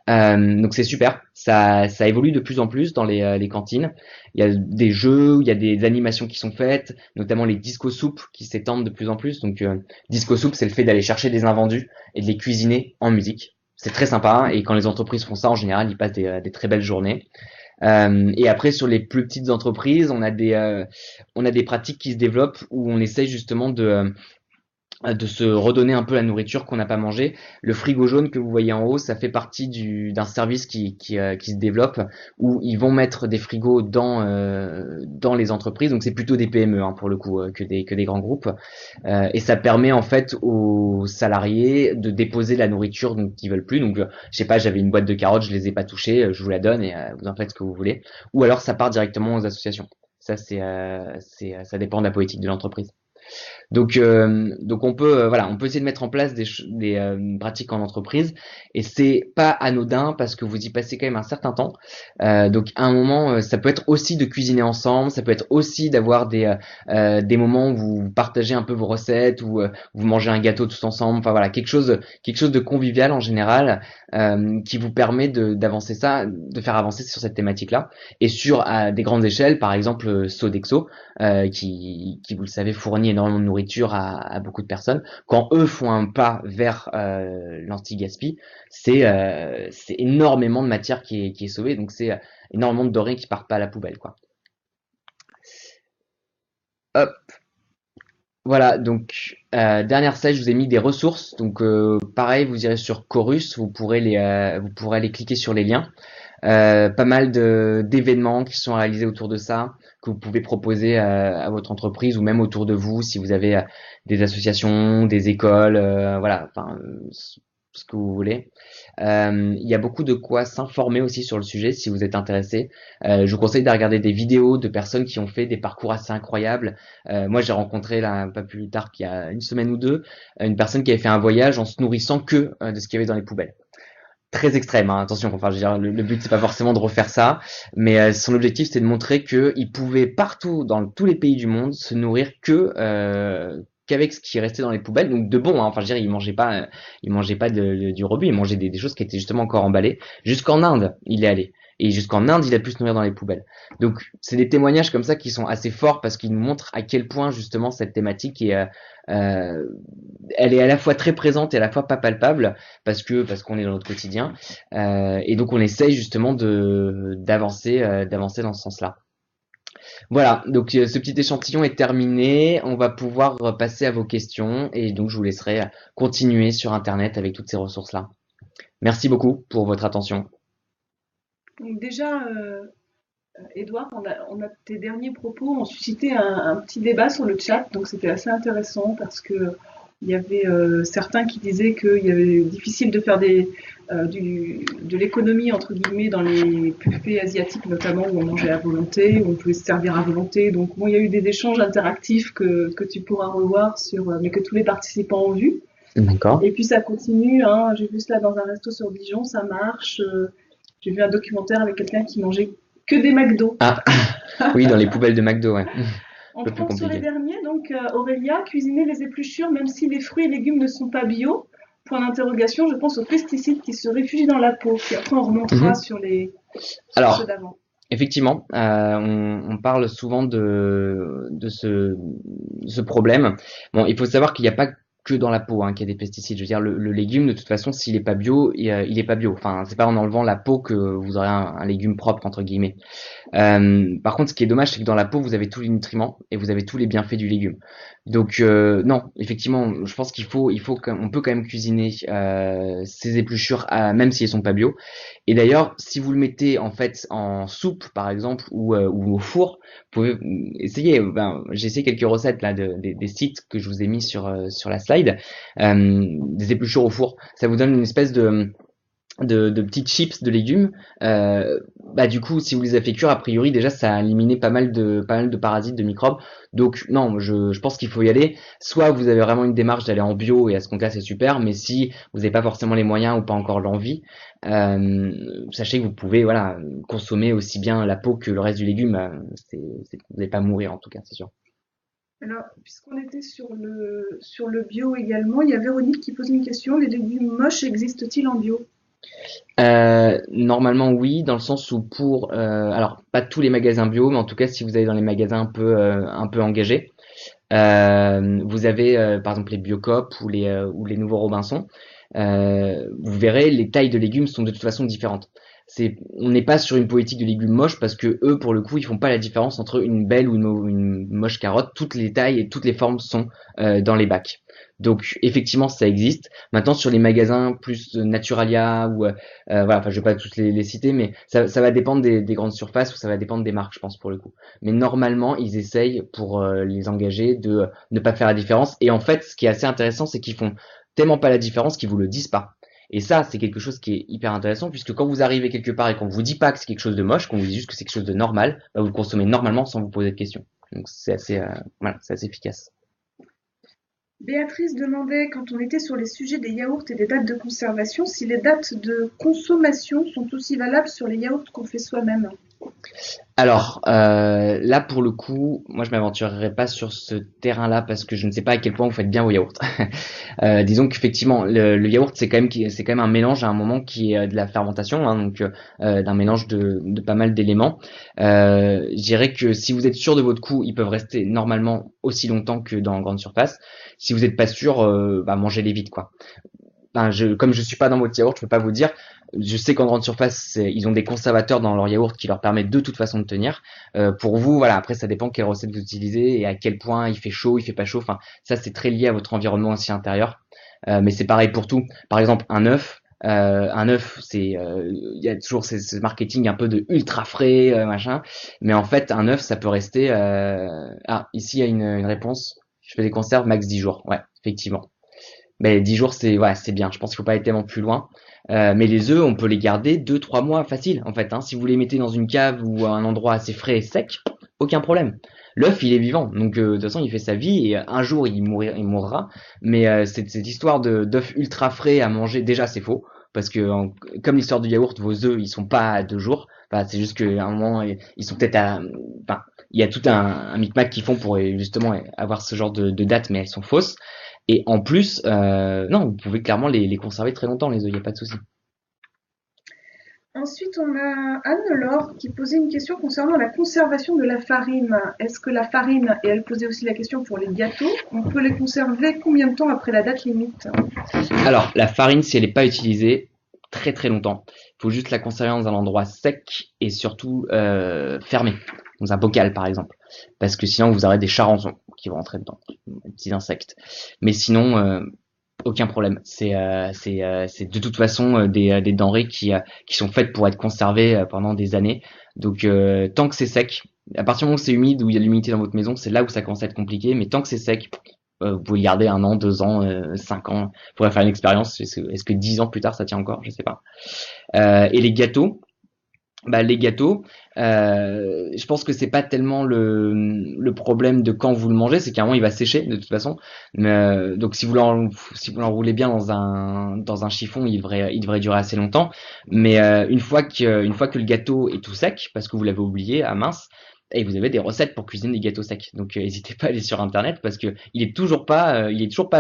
Donc c'est super, ça évolue de plus en plus dans les cantines. Il y a des jeux, il y a des animations qui sont faites, notamment les disco soupes qui s'étendent de plus en plus. Donc disco soupe, c'est le fait d'aller chercher des invendus et de les cuisiner en musique. C'est très sympa et quand les entreprises font ça, en général, ils passent des très belles journées. Et après, sur les plus petites entreprises, on a des pratiques qui se développent où on essaye justement de se redonner un peu la nourriture qu'on n'a pas mangée. Le frigo jaune que vous voyez en haut, ça fait partie d'un service qui se développe où ils vont mettre des frigos dans les entreprises. Donc c'est plutôt des PME hein, pour le coup que des grands groupes. Et ça permet en fait aux salariés de déposer la nourriture dont ils veulent plus. Donc je sais pas, j'avais une boîte de carottes, je les ai pas touchées, je vous la donne et vous en faites ce que vous voulez. Ou alors ça part directement aux associations. Ça ça dépend de la politique de l'entreprise. Donc on peut voilà, on peut essayer de mettre en place des pratiques en entreprise et c'est pas anodin parce que vous y passez quand même un certain temps. Donc à un moment, ça peut être aussi de cuisiner ensemble, ça peut être aussi d'avoir des moments où vous partagez un peu vos recettes, où vous mangez un gâteau tous ensemble. Enfin voilà, quelque chose de convivial en général qui vous permet d'avancer ça, de faire avancer sur cette thématique-là et sur à des grandes échelles, par exemple Sodexo qui, vous le savez, fournit énormément de nourriture à beaucoup de personnes. Quand eux font un pas vers l'anti-gaspi, c'est énormément de matière qui est sauvée, donc c'est énormément de denrées qui partent pas à la poubelle, quoi. Hop, voilà, donc dernière slide, je vous ai mis des ressources. Donc pareil, vous irez sur Chorus, vous pourrez aller cliquer sur les liens. Pas mal d'événements qui sont réalisés autour de ça, que vous pouvez proposer à votre entreprise ou même autour de vous si vous avez des associations, des écoles, voilà, enfin ce que vous voulez. Il y a beaucoup de quoi s'informer aussi sur le sujet si vous êtes intéressé. Je vous conseille de regarder des vidéos de personnes qui ont fait des parcours assez incroyables. Moi, j'ai rencontré là pas plus tard qu'il y a une semaine ou deux une personne qui avait fait un voyage en se nourrissant que de ce qu'il y avait dans les poubelles très extrême, hein, attention, enfin je veux dire, le but c'est pas forcément de refaire ça, mais son objectif c'était de montrer qu'il pouvait partout dans tous les pays du monde se nourrir qu'avec ce qui restait dans les poubelles, donc de bon, hein, enfin je veux dire, il mangeait pas du rebut, il mangeait des choses qui étaient justement encore emballées. Jusqu'en Inde il est allé, et jusqu'en Inde il a pu se nourrir dans les poubelles. Donc c'est des témoignages comme ça qui sont assez forts parce qu'ils nous montrent à quel point justement cette thématique euh, elle est à la fois très présente et à la fois pas palpable parce qu'on est dans notre quotidien et donc on essaye justement de d'avancer dans ce sens-là. Voilà, donc ce petit échantillon est terminé, on va pouvoir passer à vos questions et donc je vous laisserai continuer sur internet avec toutes ces ressources-là. Merci beaucoup pour votre attention. Donc déjà, Édouard, tes derniers propos ont suscité un petit débat sur le chat, donc c'était assez intéressant parce que il y avait certains qui disaient qu'il y avait difficile de faire de l'économie entre guillemets dans les buffets asiatiques notamment où on mangeait à volonté, où on pouvait se servir à volonté. Donc bon, il y a eu des échanges interactifs que tu pourras revoir mais que tous les participants ont vu. D'accord. Et puis ça continue, hein. J'ai vu cela dans un resto sur Dijon, ça marche. J'ai vu un documentaire avec quelqu'un qui mangeait que des McDo. Ah, oui, dans les poubelles de McDo, ouais. On Un peu plus prend sur les compliqué. derniers, donc Aurélia, cuisiner les épluchures même si les fruits et légumes ne sont pas bio. Point d'interrogation, je pense aux pesticides qui se réfugient dans la peau. Puis après on remontera sur ceux Alors, d'avant. effectivement, on parle souvent de ce problème. Bon, il faut savoir qu'il n'y a pas que dans la peau qu'il y a des pesticides. Je veux dire, le légume, de toute façon, s'il est pas bio, il est pas bio. Enfin, c'est pas en enlevant la peau que vous aurez un légume propre, entre guillemets. Par contre, ce qui est dommage, c'est que dans la peau, vous avez tous les nutriments et vous avez tous les bienfaits du légume. Donc, non, effectivement, je pense on peut quand même cuisiner ces épluchures, même si elles sont pas bio. Et d'ailleurs, si vous le mettez en fait en soupe, par exemple, ou au four, vous pouvez essayer. Ben, j'ai essayé quelques recettes là des sites que je vous ai mis sur la slide, des épluchures au four. Ça vous donne une espèce de petites chips de légumes. Bah du coup, si vous les avez fait cuire, a priori déjà ça a éliminé pas mal de parasites, de microbes. Donc non, je pense qu'il faut y aller. Soit vous avez vraiment une démarche d'aller en bio et à ce compte-là c'est super, mais si vous n'avez pas forcément les moyens ou pas encore l'envie, sachez que vous pouvez voilà consommer aussi bien la peau que le reste du légume. Vous n'allez pas mourir en tout cas, c'est sûr. Alors, puisqu'on était sur le bio également, il y a Véronique qui pose une question. Les légumes moches existent-ils en bio? Normalement oui, dans le sens où alors pas tous les magasins bio, mais en tout cas si vous allez dans les magasins un peu engagés, vous avez par exemple les Biocoop ou les nouveaux Robinson. Vous verrez les tailles de légumes sont de toute façon différentes. On n'est pas sur une politique de légumes moches parce que eux pour le coup ils font pas la différence entre une belle ou une moche carotte. Toutes les tailles et toutes les formes sont dans les bacs. Donc effectivement ça existe. Maintenant sur les magasins plus Naturalia ou voilà, enfin je vais pas tous les citer, mais ça va dépendre des grandes surfaces ou ça va dépendre des marques, je pense pour le coup. Mais normalement ils essayent pour les engager de ne pas faire la différence. Et en fait ce qui est assez intéressant c'est qu'ils font tellement pas la différence qu'ils vous le disent pas. Et ça, c'est quelque chose qui est hyper intéressant puisque quand vous arrivez quelque part et qu'on vous dit pas que c'est quelque chose de moche, qu'on vous dit juste que c'est quelque chose de normal, bah vous le consommez normalement sans vous poser de questions. Donc c'est assez, voilà, c'est assez efficace. Béatrice demandait, quand on était sur les sujets des yaourts et des dates de conservation, si les dates de consommation sont aussi valables sur les yaourts qu'on fait soi-même. Alors là pour le coup, moi je m'aventurerai pas sur ce terrain-là parce que je ne sais pas à quel point vous faites bien vos yaourts. Disons qu'effectivement le yaourt c'est quand même un mélange à un moment qui est de la fermentation, hein, donc d'un mélange de pas mal d'éléments. Je dirais que si vous êtes sûr de votre coup, ils peuvent rester normalement aussi longtemps que dans grande surface. Si vous n'êtes pas sûr, bah mangez-les vite quoi. Enfin, comme je suis pas dans votre yaourt, je peux pas vous dire. Je sais qu'en grande surface, ils ont des conservateurs dans leur yaourt qui leur permettent de toute façon de tenir. Pour vous, voilà, après ça dépend quelle recette vous utilisez et à quel point il fait chaud, il fait pas chaud. Enfin, ça c'est très lié à votre environnement aussi intérieur. Mais c'est pareil pour tout. Par exemple, un œuf, il y a toujours ce marketing un peu de ultra frais, machin. Mais en fait, un œuf, ça peut rester. Ah, ici il y a une réponse. Je fais des conserves max 10 jours. Ouais, effectivement. Mais 10 jours, c'est bien. Je pense qu'il faut pas aller tellement plus loin. Mais les œufs, on peut les garder 2, 3 mois facile, en fait, hein. Si vous les mettez dans une cave ou à un endroit assez frais et sec, aucun problème. L'œuf, il est vivant, donc de toute façon, il fait sa vie et un jour, il mourra. Mais cette histoire de d'œufs ultra frais à manger, déjà, c'est faux. Parce que, comme l'histoire du yaourt, vos œufs, ils sont pas à 2 jours. Enfin, c'est juste qu'à un moment, ils sont peut-être à... Enfin, il y a tout un micmac qu'ils font pour justement avoir ce genre de dates, mais elles sont fausses. Et en plus, non, vous pouvez clairement les conserver très longtemps, les œufs, il n'y a pas de souci. Ensuite, on a Anne-Laure qui posait une question concernant la conservation de la farine. Est-ce que la farine, et elle posait aussi la question pour les gâteaux, on peut les conserver combien de temps après la date limite? Alors, la farine, si elle n'est pas utilisée, très très longtemps. Il faut juste la conserver dans un endroit sec et surtout fermé, dans un bocal par exemple. Parce que sinon, vous aurez des charançons qui vont rentrer dedans, des petits insectes. Mais sinon, aucun problème. C'est de toute façon des denrées qui sont faites pour être conservées pendant des années. Donc tant que c'est sec, à partir du moment où c'est humide, où il y a de l'humidité dans votre maison, c'est là où ça commence à être compliqué. Mais tant que c'est sec, vous pouvez le garder 1 an, 2 ans, 5 ans. Vous pourrez faire une expérience. Est-ce que 10 ans plus tard ça tient encore? Je sais pas. Et les gâteaux, je pense que c'est pas tellement le problème de quand vous le mangez, c'est qu'à un moment il va sécher de toute façon. Mais, donc si vous l'enroulez bien dans un chiffon, il devrait durer assez longtemps. Mais une fois que le gâteau est tout sec, parce que vous l'avez oublié, ah mince, et vous avez des recettes pour cuisiner des gâteaux secs. Donc n'hésitez pas à aller sur internet parce que il est toujours pas à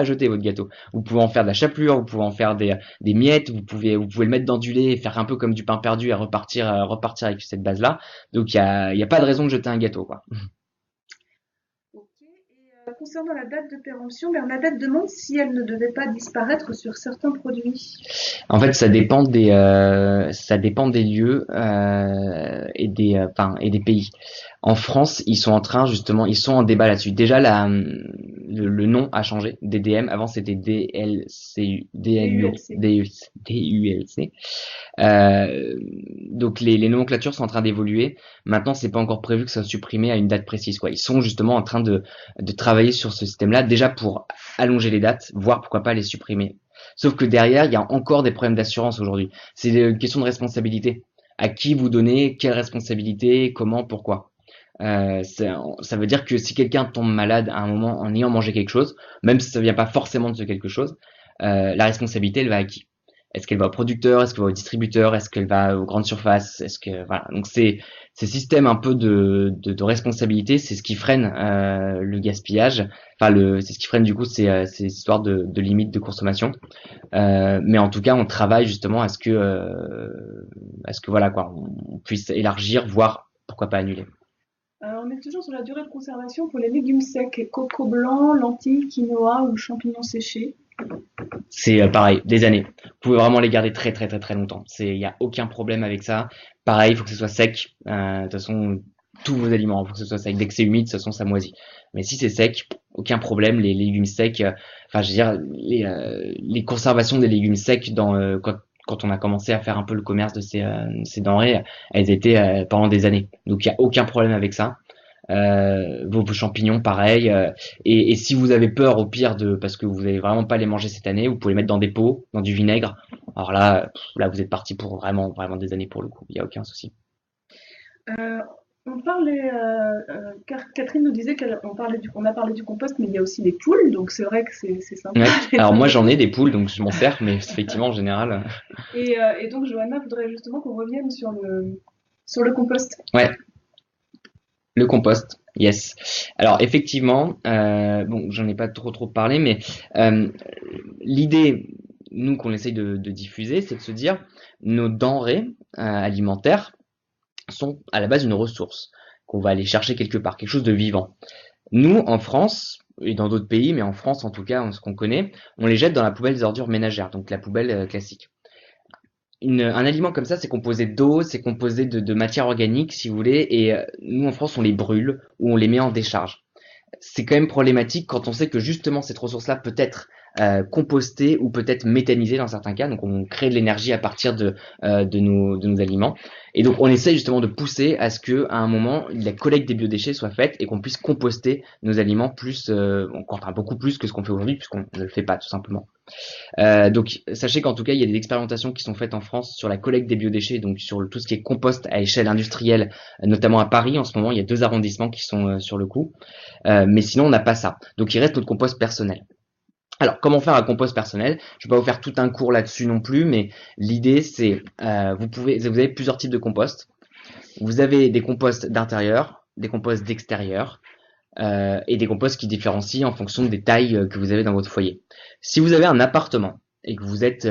jeter votre gâteau. Vous pouvez en faire de la chapelure, vous pouvez en faire des miettes, vous pouvez le mettre dans du lait et faire un peu comme du pain perdu et repartir avec cette base-là. Donc il y a pas de raison de jeter un gâteau, quoi. Ok. Et concernant la date de péremption, Bernadette demande si elle ne devait pas disparaître sur certains produits. En fait, ça dépend des lieux et des pays. En France, ils sont en train justement, ils sont en débat là-dessus. Déjà, le nom a changé. DDM, avant c'était DLCU, DULC. DULC. Donc les nomenclatures sont en train d'évoluer. Maintenant, c'est pas encore prévu que ça soit supprimé à une date précise, quoi. Ils sont justement en train de travailler sur ce système-là, déjà pour allonger les dates, voire pourquoi pas les supprimer. Sauf que derrière, il y a encore des problèmes d'assurance aujourd'hui. C'est une question de responsabilité. À qui vous donnez, quelle responsabilité, comment, pourquoi. Ça veut dire que si quelqu'un tombe malade à un moment en ayant mangé quelque chose, même si ça vient pas forcément de ce quelque chose, la responsabilité, elle va à qui? Est-ce qu'elle va au producteur? Est-ce qu'elle va au distributeur? Est-ce qu'elle va aux grandes surfaces? Est-ce que voilà. Donc ces systèmes un peu de responsabilité, c'est ce qui freine le gaspillage. Enfin c'est ce qui freine du coup ces histoires de limites de consommation. Mais en tout cas, on travaille justement à ce que voilà quoi, on puisse élargir, voire pourquoi pas annuler. On est toujours sur la durée de conservation pour les légumes secs, coco blanc, lentilles, quinoa ou champignons séchés. C'est pareil, des années. Vous pouvez vraiment les garder très très très très longtemps. Il y a aucun problème avec ça. Pareil, il faut que ce soit sec. De toute façon, tous vos aliments, il faut que ce soit sec. Dès que c'est humide, de toute façon, ça moisit. Mais si c'est sec, aucun problème. Les légumes secs, enfin, je veux dire, les conservations des légumes secs quand on a commencé à faire un peu le commerce de ces denrées, elles étaient pendant des années. Donc il y a aucun problème avec ça. Vos champignons, pareil. Et si vous avez peur au pire parce que vous n'allez vraiment pas les manger cette année, vous pouvez les mettre dans des pots, dans du vinaigre. Alors là, vous êtes parti pour vraiment, vraiment des années pour le coup. Il n'y a aucun souci. Euh, On parlait, Catherine nous disait on a parlé du compost, mais il y a aussi les poules, donc c'est vrai que c'est sympa Ouais. Alors étant moi j'en donné. ai des poules, donc je m'en sers, mais effectivement en général, Et donc Johanna voudrait justement qu'on revienne sur le compost. ouais, le compost. Yes. Alors effectivement, bon, j'en ai pas trop parlé, mais euh, l'idée, nous qu'on essaye de diffuser, c'est de se dire nos denrées alimentaires sont à la base une ressource qu'on va aller chercher quelque part, quelque chose de vivant. Nous, en France, et dans d'autres pays, mais en France en tout cas, ce qu'on connaît, on les jette dans la poubelle des ordures ménagères, donc la poubelle classique. Un aliment comme ça, c'est composé d'eau, c'est composé de matière organique, si vous voulez, et nous en France, on les brûle ou on les met en décharge. C'est quand même problématique quand on sait que justement cette ressource-là peut être compostée ou peut-être méthanisée dans certains cas. Donc on crée de l'énergie à partir de nos aliments. Et donc on essaie justement de pousser à ce que à un moment la collecte des biodéchets soit faite et qu'on puisse composter nos aliments plus, enfin beaucoup plus que ce qu'on fait aujourd'hui puisqu'on ne le fait pas tout simplement. Donc sachez qu'en tout cas il y a des expérimentations qui sont faites en France sur la collecte des biodéchets, donc sur tout ce qui est compost à échelle industrielle, notamment à Paris en ce moment il y a 2 arrondissements qui sont sur le coup. Mais sinon, on n'a pas ça. Donc, il reste notre compost personnel. Alors, comment faire un compost personnel? Je ne vais pas vous faire tout un cours là-dessus non plus, mais l'idée, c'est, vous avez plusieurs types de compost. Vous avez des composts d'intérieur, des composts d'extérieur, et des composts qui différencient en fonction des tailles que vous avez dans votre foyer. Si vous avez un appartement et que vous êtes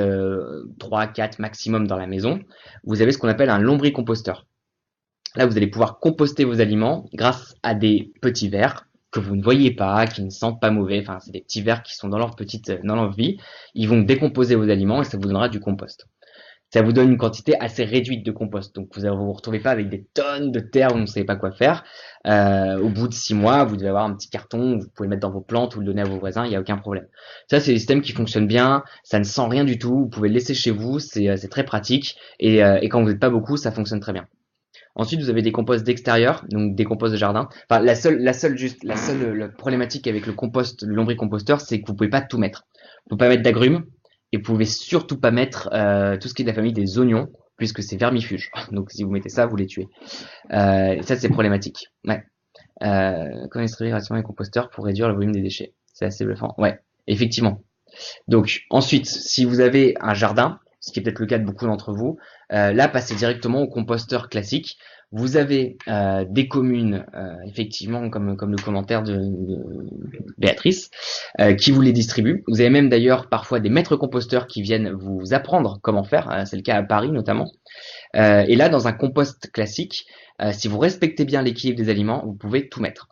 3, 4 maximum dans la maison, vous avez ce qu'on appelle un lombricomposteur. Là, vous allez pouvoir composter vos aliments grâce à des petits vers que vous ne voyez pas, qui ne sentent pas mauvais. Enfin, c'est des petits vers qui sont dans leur vie. Ils vont décomposer vos aliments et ça vous donnera du compost. Ça vous donne une quantité assez réduite de compost. Donc, vous ne vous retrouvez pas avec des tonnes de terre où vous ne savez pas quoi faire. Au bout de 6 mois, vous devez avoir un petit carton, vous pouvez le mettre dans vos plantes ou le donner à vos voisins, il n'y a aucun problème. Ça, c'est des systèmes qui fonctionnent bien, ça ne sent rien du tout, vous pouvez le laisser chez vous, c'est très pratique, et quand vous n'êtes pas beaucoup, ça fonctionne très bien. Ensuite, vous avez des composts d'extérieur, donc des composts de jardin. Enfin, la problématique avec le compost, le lombricomposteur, c'est que vous pouvez pas tout mettre. Vous pouvez pas mettre d'agrumes et vous pouvez surtout pas mettre tout ce qui est de la famille des oignons, puisque c'est vermifuge. Donc, si vous mettez ça, vous les tuez. Ça, c'est problématique. Ouais. Comment distribuer gratuitement les composteurs pour réduire le volume des déchets? C'est assez bluffant. Ouais, effectivement. Donc ensuite, si vous avez un jardin, ce qui est peut-être le cas de beaucoup d'entre vous, là passez directement au composteur classique. Vous avez des communes, effectivement, comme le commentaire de Béatrice, qui vous les distribuent. Vous avez même d'ailleurs parfois des maîtres composteurs qui viennent vous apprendre comment faire. C'est le cas à Paris notamment. Et là, dans un compost classique, si vous respectez bien l'équilibre des aliments, vous pouvez tout mettre.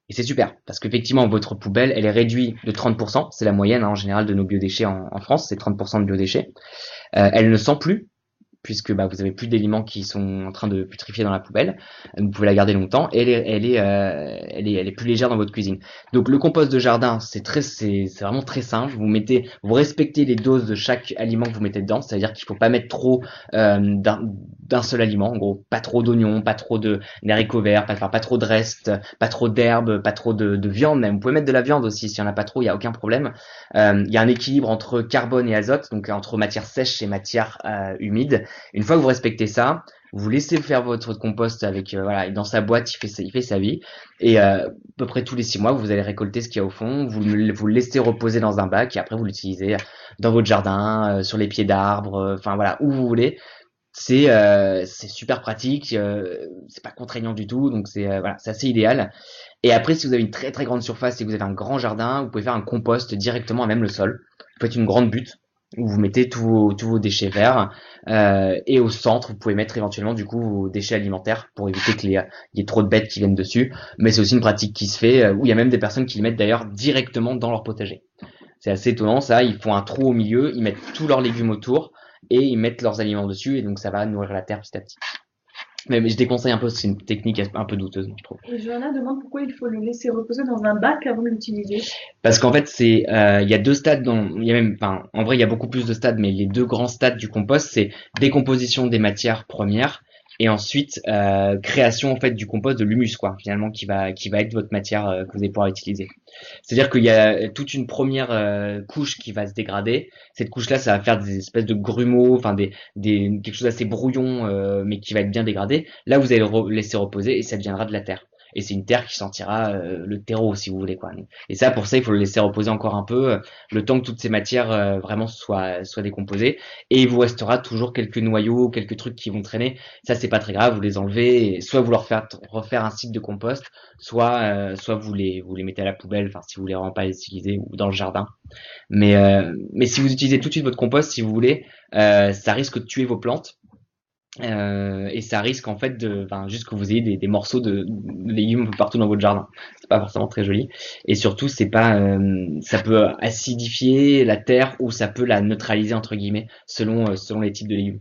Et c'est super, parce qu'effectivement, votre poubelle, elle est réduite de 30%. C'est la moyenne, hein, en général, de nos biodéchets en France, c'est 30% de biodéchets. Elle ne sent plus, puisque bah, vous avez plus d'éléments qui sont en train de putrifier dans la poubelle. Vous pouvez la garder longtemps et elle est plus légère dans votre cuisine. Donc le compost de jardin, c'est vraiment très simple. Vous respectez les doses de chaque aliment que vous mettez dedans. C'est-à-dire qu'il faut pas mettre trop d'un seul aliment. En gros, pas trop d'oignons, pas trop d'haricots verts, pas trop de restes, pas trop d'herbes, pas trop de viande. Même vous pouvez mettre de la viande aussi. S'il y en a pas trop, il y a aucun problème. Il y a un équilibre entre carbone et azote, donc entre matière sèche et matière humide. Une fois que vous respectez ça, vous laissez faire votre compost avec voilà, dans sa boîte, il fait sa vie. Et à peu près tous les 6 mois, vous allez récolter ce qu'il y a au fond, vous le laissez reposer dans un bac et après vous l'utilisez dans votre jardin, sur les pieds d'arbres, enfin voilà, où vous voulez. C'est super pratique, c'est pas contraignant du tout, donc voilà, c'est assez idéal. Et après, si vous avez une très très grande surface et que vous avez un grand jardin, vous pouvez faire un compost directement à même le sol. Vous faites une grande butte où vous mettez tous vos déchets verts et au centre, vous pouvez mettre éventuellement du coup vos déchets alimentaires pour éviter qu'il y ait trop de bêtes qui viennent dessus. Mais c'est aussi une pratique qui se fait où il y a même des personnes qui les mettent d'ailleurs directement dans leur potager. C'est assez étonnant ça, ils font un trou au milieu, ils mettent tous leurs légumes autour et ils mettent leurs aliments dessus et donc ça va nourrir la terre petit à petit. Mais je déconseille un peu, c'est une technique un peu douteuse, je trouve. Et Johanna demande pourquoi il faut le laisser reposer dans un bac avant de l'utiliser. Parce qu'en fait, il y a 2 stades il y a même, enfin, en vrai, il y a beaucoup plus de stades, mais les 2 grands stades du compost, c'est décomposition des matières premières et ensuite création en fait du compost de l'humus quoi, finalement qui va être votre matière que vous allez pouvoir utiliser. C'est-à-dire qu'il y a toute une première couche qui va se dégrader. Cette couche-là, ça va faire des espèces de grumeaux, enfin quelque chose d'assez brouillon, mais qui va être bien dégradé. Là, vous allez le laisser reposer et ça deviendra de la terre. Et c'est une terre qui sentira le terreau, si vous voulez quoi. Et ça, pour ça, il faut le laisser reposer encore un peu, le temps que toutes ces matières vraiment soient décomposées. Et il vous restera toujours quelques noyaux, quelques trucs qui vont traîner. Ça, c'est pas très grave, vous les enlevez. Et soit vous leur faites refaire un cycle de compost, soit vous les mettez à la poubelle, enfin si vous voulez vraiment pas les utiliser ou dans le jardin. Mais si vous utilisez tout de suite votre compost, si vous voulez, ça risque de tuer vos plantes. Et ça risque en fait juste que vous ayez des morceaux de légumes un peu partout dans votre jardin. C'est pas forcément très joli. Et surtout, c'est pas, ça peut acidifier la terre ou ça peut la neutraliser entre guillemets selon les types de légumes.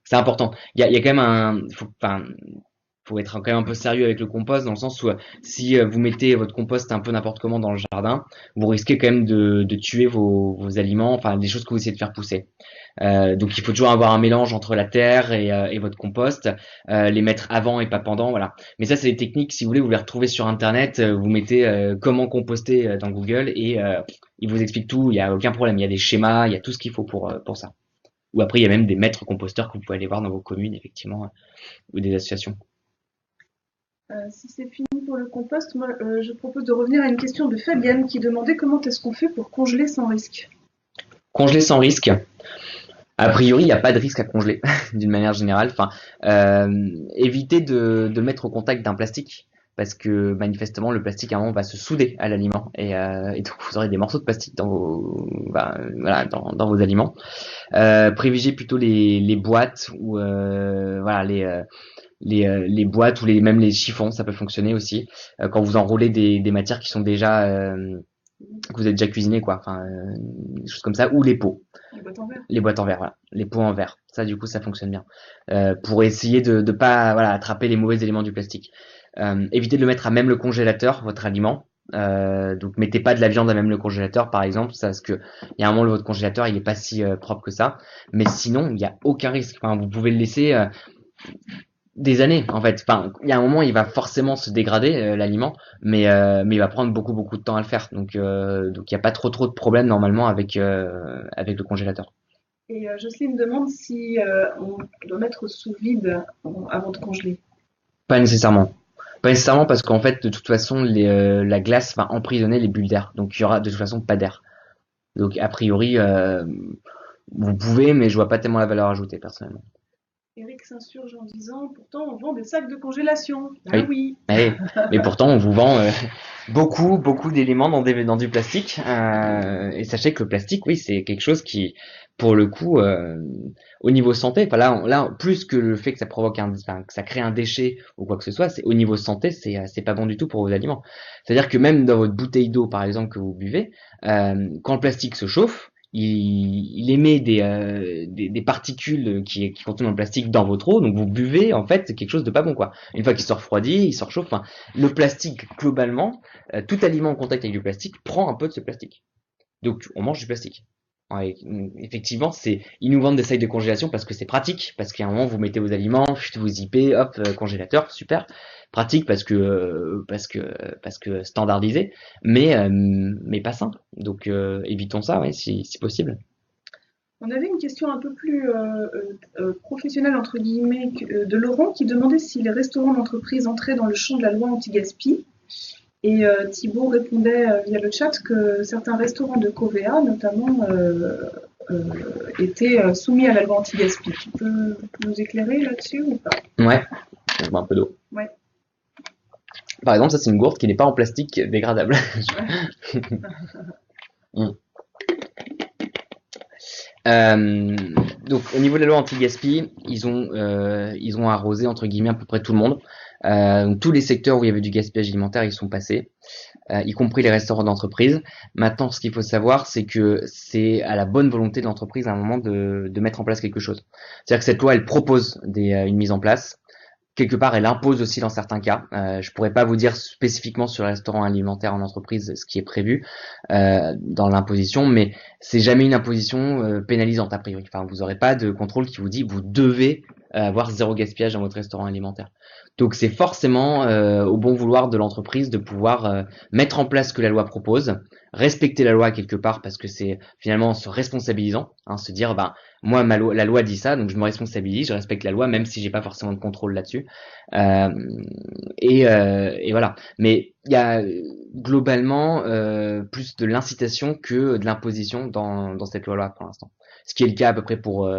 C'est important. Il y a quand même faut être quand même un peu sérieux avec le compost dans le sens où si vous mettez votre compost un peu n'importe comment dans le jardin, vous risquez quand même de tuer vos aliments, enfin des choses que vous essayez de faire pousser. Donc il faut toujours avoir un mélange entre la terre et votre compost, les mettre avant et pas pendant, voilà. Mais ça c'est des techniques, si vous voulez, vous les retrouvez sur internet, vous mettez comment composter dans Google et il vous explique tout, il y a aucun problème, il y a des schémas, il y a tout ce qu'il faut pour ça. Ou après il y a même des maîtres composteurs que vous pouvez aller voir dans vos communes effectivement ou des associations. Si c'est fini pour le compost, moi je propose de revenir à une question de Fabienne qui demandait comment est-ce qu'on fait pour congeler sans risque. Congeler sans risque. A priori, il n'y a pas de risque à congeler, d'une manière générale. Enfin, évitez de le mettre au contact d'un plastique, parce que manifestement, le plastique à un moment va se souder à l'aliment, et donc vous aurez des morceaux de plastique dans vos aliments. Privilégiez plutôt les boîtes ou les boîtes ou même les chiffons, ça peut fonctionner aussi. Quand vous enroulez des matières qui sont déjà que vous avez déjà cuisiné quoi, enfin des choses comme ça, ou les pots. Les boîtes en verre. Les boîtes en verre, voilà. Les pots en verre. Ça, du coup, ça fonctionne bien. Pour essayer de pas, voilà, attraper les mauvais éléments du plastique. Évitez de le mettre à même le congélateur, votre aliment. Donc, mettez pas de la viande à même le congélateur, par exemple, ça, parce que il y a un moment, votre congélateur, il est pas si propre que ça. Mais sinon, il y a aucun risque. Enfin, vous pouvez le laisser des années, en fait. Enfin, il y a un moment, il va forcément se dégrader, l'aliment, mais il va prendre beaucoup de temps à le faire. Donc, il y a pas trop de problèmes, normalement, avec le congélateur. Et Jocelyne demande si on doit mettre sous vide avant de congeler. Pas nécessairement. Pas nécessairement parce qu'en fait, de toute façon, la glace va emprisonner les bulles d'air. Donc, il y aura de toute façon pas d'air. Donc, a priori, vous pouvez, mais je vois pas tellement la valeur ajoutée, personnellement. Eric s'insurge en disant pourtant on vend des sacs de congélation. Ah Oui. oui. Mais pourtant, on vous vend beaucoup d'éléments dans du plastique. Et sachez que le plastique, oui, c'est quelque chose qui, pour le coup, au niveau santé, enfin là, plus que le fait que ça provoque que ça crée un déchet ou quoi que ce soit, c'est au niveau santé, c'est pas bon du tout pour vos aliments. C'est-à-dire que même dans votre bouteille d'eau, par exemple, que vous buvez, quand le plastique se chauffe, il émet des particules qui contiennent le plastique dans votre eau, donc vous buvez en fait quelque chose de pas bon quoi. Une fois qu'il se refroidit, il se réchauffe. Enfin, le plastique globalement, tout aliment en contact avec du plastique prend un peu de ce plastique. Donc on mange du plastique. Ouais, effectivement, ils nous vendent des sacs de congélation parce que c'est pratique, parce qu'à un moment vous mettez vos aliments, vous zippez, hop, congélateur, super, pratique parce que standardisé, mais pas simple. Donc évitons ça, ouais, si possible. On avait une question un peu plus professionnelle entre guillemets de Laurent qui demandait si les restaurants d'entreprise entraient dans le champ de la loi anti-gaspi. Et Thibaut répondait via le chat que certains restaurants de Covea, notamment, étaient soumis à la loi anti-gaspi. Tu peux nous éclairer là-dessus ou pas? Ouais, je bois un peu d'eau. Ouais. Par exemple, ça c'est une gourde qui n'est pas en plastique dégradable. Donc au niveau de la loi anti-gaspi, ils ont arrosé entre guillemets à peu près tout le monde. Donc, tous les secteurs où il y avait du gaspillage alimentaire, ils sont passés, y compris les restaurants d'entreprise. Maintenant, ce qu'il faut savoir, c'est que c'est à la bonne volonté de l'entreprise à un moment de mettre en place quelque chose. C'est-à-dire que cette loi, elle propose une mise en place. Quelque part, elle impose aussi dans certains cas. Je pourrais pas vous dire spécifiquement sur les restaurants alimentaires en entreprise ce qui est prévu dans l'imposition, mais c'est jamais une imposition pénalisante a priori. Enfin, vous aurez pas de contrôle qui vous dit vous devez avoir zéro gaspillage dans votre restaurant alimentaire. Donc c'est forcément au bon vouloir de l'entreprise de pouvoir mettre en place ce que la loi propose, respecter la loi quelque part parce que c'est finalement en se responsabilisant, hein, se dire ben moi la loi dit ça donc je me responsabilise, je respecte la loi même si j'ai pas forcément de contrôle là-dessus. Euh, et voilà. Mais il y a globalement plus de l'incitation que de l'imposition dans cette loi-là pour l'instant. Ce qui est le cas à peu près pour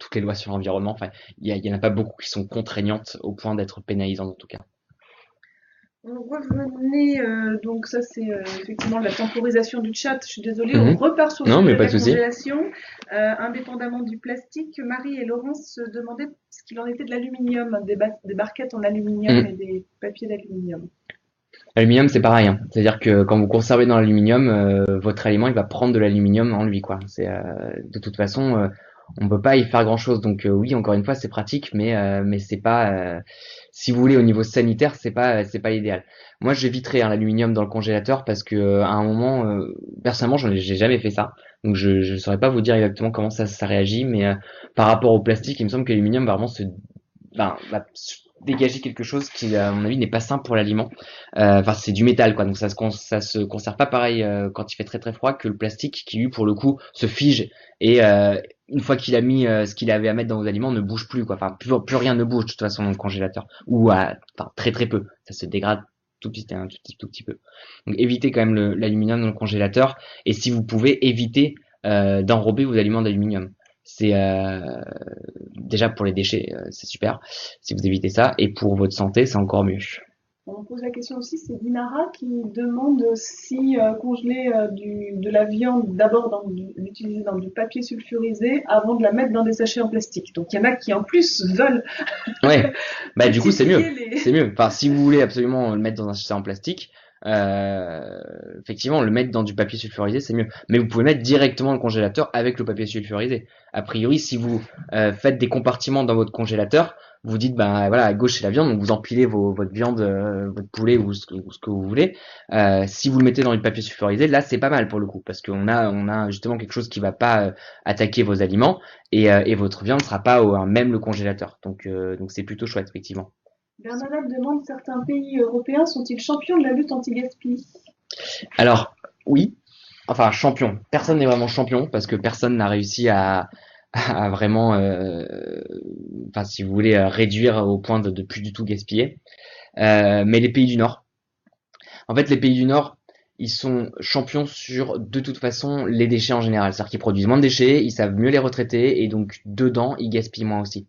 toutes les lois sur l'environnement. Enfin, il y en a pas beaucoup qui sont contraignantes au point d'être pénalisantes en tout cas. On revenait, donc ça c'est effectivement la temporisation du chat. Je suis désolée, on Mhm. repart sur le Non, sujet mais de pas la de souci. congélation. Indépendamment du plastique, Marie et Laurence se demandaient ce qu'il en était de l'aluminium, des barquettes en aluminium et Mhm. des papiers d'aluminium. L'aluminium, c'est pareil, hein. C'est-à-dire que quand vous conservez dans l'aluminium, votre aliment, il va prendre de l'aluminium en lui, quoi. C'est de toute façon, on peut pas y faire grand-chose. Donc oui, encore une fois, c'est pratique, mais c'est pas, si vous voulez, au niveau sanitaire, c'est pas idéal. Moi, j'éviterais hein, l'aluminium dans le congélateur parce que à un moment, personnellement, j'ai jamais fait ça. Donc je saurais pas vous dire exactement comment ça réagit, mais par rapport au plastique, il me semble que l'aluminium va vraiment va dégager quelque chose qui, à mon avis, n'est pas sain pour l'aliment. Enfin, c'est du métal, quoi. Donc ça se conserve pas pareil quand il fait très très froid que le plastique qui, lui, pour le coup, se fige et une fois qu'il a mis ce qu'il avait à mettre dans vos aliments, ne bouge plus, quoi. Enfin, plus rien ne bouge de toute façon dans le congélateur ou enfin très très peu. Ça se dégrade tout petit peu. Donc évitez quand même l'aluminium dans le congélateur et si vous pouvez éviter d'enrober vos aliments d'aluminium. C'est déjà pour les déchets, c'est super si vous évitez ça et pour votre santé, c'est encore mieux. On pose la question aussi, c'est Dinara qui demande si congeler de la viande, d'abord l'utiliser dans du papier sulfurisé avant de la mettre dans des sachets en plastique. Donc il y en a qui en plus veulent Ouais, bah du coup c'est multiplier mieux, les... c'est mieux. Enfin, si vous voulez absolument le mettre dans un sachet en plastique, effectivement, le mettre dans du papier sulfurisé, c'est mieux. Mais vous pouvez mettre directement dans le congélateur avec le papier sulfurisé. A priori, si vous faites des compartiments dans votre congélateur, vous dites, ben voilà, à gauche c'est la viande, donc vous empilez votre viande, votre poulet ou ce que vous voulez. Si vous le mettez dans du papier sulfurisé, là c'est pas mal pour le coup, parce on a justement quelque chose qui va pas attaquer vos aliments et votre viande ne sera pas même le congélateur. Donc c'est plutôt chouette, effectivement. Bernadette demande certains pays européens sont-ils champions de la lutte anti-gaspi? Alors, oui, enfin champion. Personne n'est vraiment champion parce que personne n'a réussi à vraiment, enfin si vous voulez, réduire au point de plus du tout gaspiller. Mais les pays du Nord, en fait les pays du Nord, ils sont champions sur de toute façon les déchets en général. C'est-à-dire qu'ils produisent moins de déchets, ils savent mieux les retraiter et donc dedans ils gaspillent moins aussi.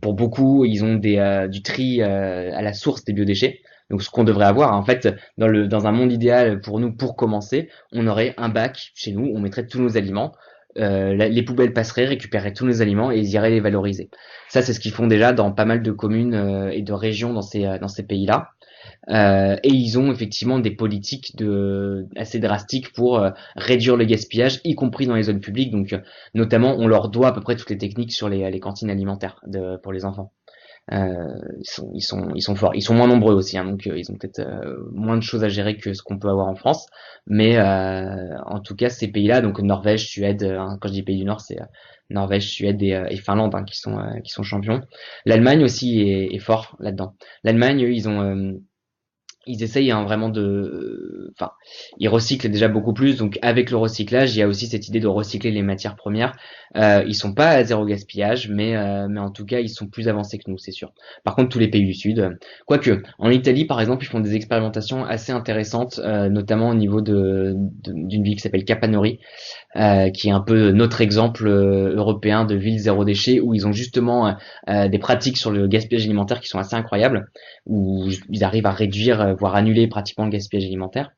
Pour beaucoup, ils ont du tri à la source des biodéchets. Donc ce qu'on devrait avoir, en fait, dans un monde idéal pour nous, pour commencer, on aurait un bac chez nous, on mettrait tous nos aliments, les poubelles passeraient, récupéreraient tous nos aliments et ils iraient les valoriser. Ça, c'est ce qu'ils font déjà dans pas mal de communes et de régions dans ces pays-là. Et ils ont effectivement des politiques assez drastiques pour réduire le gaspillage, y compris dans les zones publiques. Donc, notamment, on leur doit à peu près toutes les techniques sur les cantines alimentaires pour les enfants. Ils sont forts. Ils sont moins nombreux aussi, hein, donc ils ont peut-être moins de choses à gérer que ce qu'on peut avoir en France. Mais en tout cas, ces pays-là, donc Norvège, Suède, hein, quand je dis pays du Nord, c'est Norvège, Suède et Finlande hein, qui sont champions. L'Allemagne aussi est fort là-dedans. L'Allemagne, eux, ils essayent hein, vraiment enfin, ils recyclent déjà beaucoup plus. Donc avec le recyclage, il y a aussi cette idée de recycler les matières premières. Ils sont pas à zéro gaspillage, mais en tout cas, ils sont plus avancés que nous, c'est sûr. Par contre, tous les pays du Sud, quoique en Italie, par exemple, ils font des expérimentations assez intéressantes, notamment au niveau d'une ville qui s'appelle Capanori, qui est un peu notre exemple européen de ville zéro déchet, où ils ont justement des pratiques sur le gaspillage alimentaire qui sont assez incroyables, où ils arrivent à réduire, voire annuler pratiquement le gaspillage alimentaire.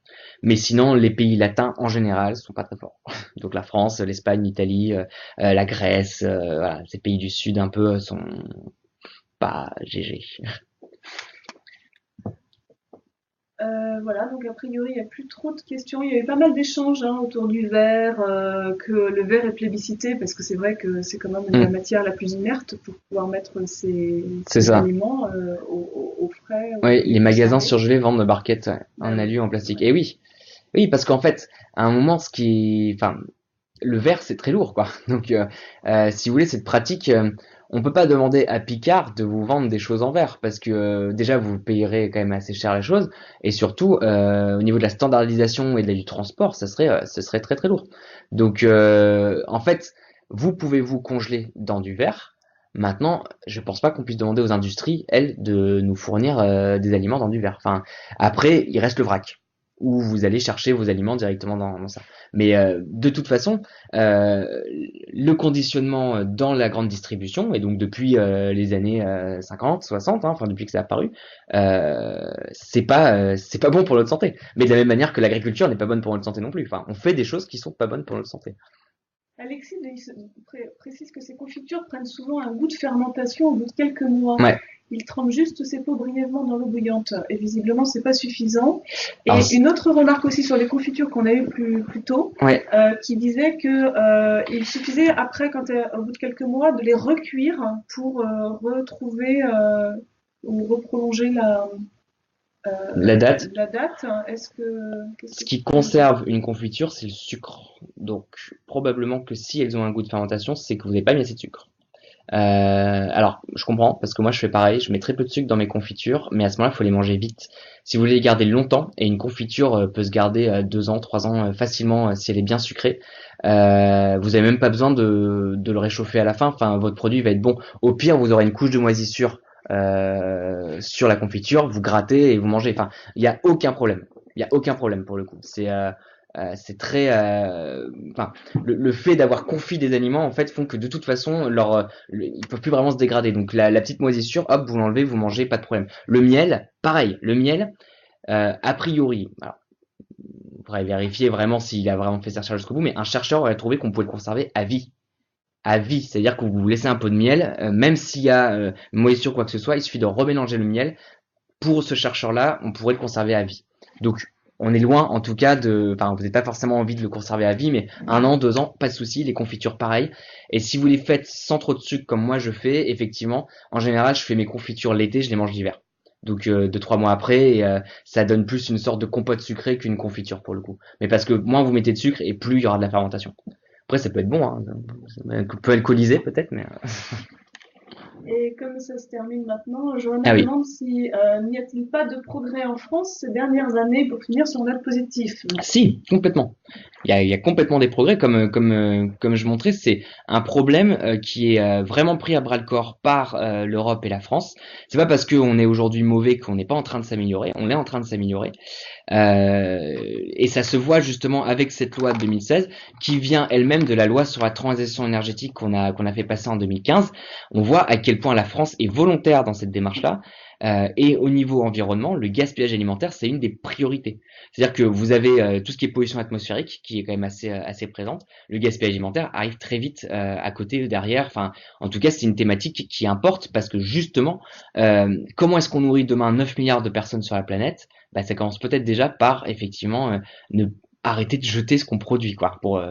Mais sinon, les pays latins en général sont pas très forts. Donc la France, l'Espagne, l'Italie, la Grèce, voilà, ces pays du Sud un peu sont pas GG. Voilà, donc a priori, il n'y a plus trop de questions. Il y a eu pas mal d'échanges hein, autour du verre, que le verre est plébiscité parce que c'est vrai que c'est quand même la matière la plus inerte pour pouvoir mettre C'est ces ça. aliments au frais Oui, ou les magasins conservés. surgelés vendent de barquettes ouais, Bah en oui. alu, en plastique. Et oui, oui, parce qu'en fait, à un moment, enfin, le verre c'est très lourd, quoi. Donc, si vous voulez, cette pratique, on peut pas demander à Picard de vous vendre des choses en verre parce que déjà vous payerez quand même assez cher la chose et surtout au niveau de la standardisation et du transport, ce serait très très lourd. Donc en fait, vous pouvez vous congeler dans du verre. Maintenant, je pense pas qu'on puisse demander aux industries, elles, de nous fournir des aliments dans du verre. Enfin, après, il reste le vrac où vous allez chercher vos aliments directement dans ça. Mais de toute façon, le conditionnement dans la grande distribution, et donc depuis les années 50, 60, hein, enfin depuis que ça a apparu, c'est pas bon pour notre santé. Mais de la même manière que l'agriculture n'est pas bonne pour notre santé non plus. Enfin, on fait des choses qui sont pas bonnes pour notre santé. Alexis précise que ces confitures prennent souvent un goût de fermentation au bout de quelques mois. Ouais. Il trempe juste ses peaux brièvement dans l'eau bouillante. Et visiblement, c'est pas suffisant. Et Alors, une autre remarque aussi sur les confitures qu'on a eues plus tôt, ouais. qui disait que il suffisait après, au bout de quelques mois, de les recuire pour retrouver ou reprolonger La date. la date. Ce qui conserve une confiture, c'est le sucre. Donc, probablement que si elles ont un goût de fermentation, c'est que vous n'avez pas mis assez de sucre. Alors, je comprends, parce que moi je fais pareil, je mets très peu de sucre dans mes confitures, mais à ce moment-là, il faut les manger vite. Si vous voulez les garder longtemps, et une confiture peut se garder 2 ans, 3 ans facilement si elle est bien sucrée, vous avez même pas besoin de le réchauffer à la fin, enfin votre produit va être bon. Au pire, vous aurez une couche de moisissure sur la confiture, vous grattez et vous mangez. Enfin, il y a aucun problème. Il y a aucun problème pour le coup. C'est très, enfin, le fait d'avoir confit des aliments en fait font que de toute façon ils peuvent plus vraiment se dégrader. Donc la petite moisissure, hop, vous l'enlevez, vous mangez, pas de problème. Le miel, pareil. Le miel, a priori, alors, on pourrait vérifier vraiment s'il a vraiment fait sa recherche jusqu'au bout, mais un chercheur aurait trouvé qu'on pouvait le conserver à vie. À vie, c'est-à-dire que vous laissez un peu de miel, même s'il y a une moisissure quoi que ce soit, il suffit de remélanger le miel. Pour ce chercheur-là, on pourrait le conserver à vie. Donc, on est loin, en tout cas, enfin, vous n'avez pas forcément envie de le conserver à vie, mais 1 an, 2 ans, pas de souci, les confitures pareil. Et si vous les faites sans trop de sucre, comme moi je fais, effectivement, en général, je fais mes confitures l'été, je les mange l'hiver. Donc, 2, 3 mois après, et, ça donne plus une sorte de compote sucrée qu'une confiture pour le coup. Mais parce que moins vous mettez de sucre et plus il y aura de la fermentation. Après, ça peut être bon, hein. Un peu alcoolisé peut-être, mais. Et comme ça se termine maintenant, je me Ah oui. demande si n'y a-t-il pas de progrès en France ces dernières années pour finir sur une note positive. Si, complètement. Il y a complètement des progrès, comme je montrais, c'est un problème qui est vraiment pris à bras le corps par l'Europe et la France. C'est pas parce qu'on est aujourd'hui mauvais qu'on n'est pas en train de s'améliorer, on est en train de s'améliorer. Et ça se voit justement avec cette loi de 2016 qui vient elle-même de la loi sur la transition énergétique qu'on a fait passer en 2015. On voit à quel point la France est volontaire dans cette démarche-là. Et au niveau environnement, le gaspillage alimentaire, c'est une des priorités. C'est-à-dire que vous avez tout ce qui est pollution atmosphérique, qui est quand même assez présente. Le gaspillage alimentaire arrive très vite à côté, derrière. Enfin, en tout cas, c'est une thématique qui importe parce que justement, comment est-ce qu'on nourrit demain 9 milliards de personnes sur la planète? Bah, ça commence peut-être déjà par effectivement ne arrêter de jeter ce qu'on produit, quoi, pour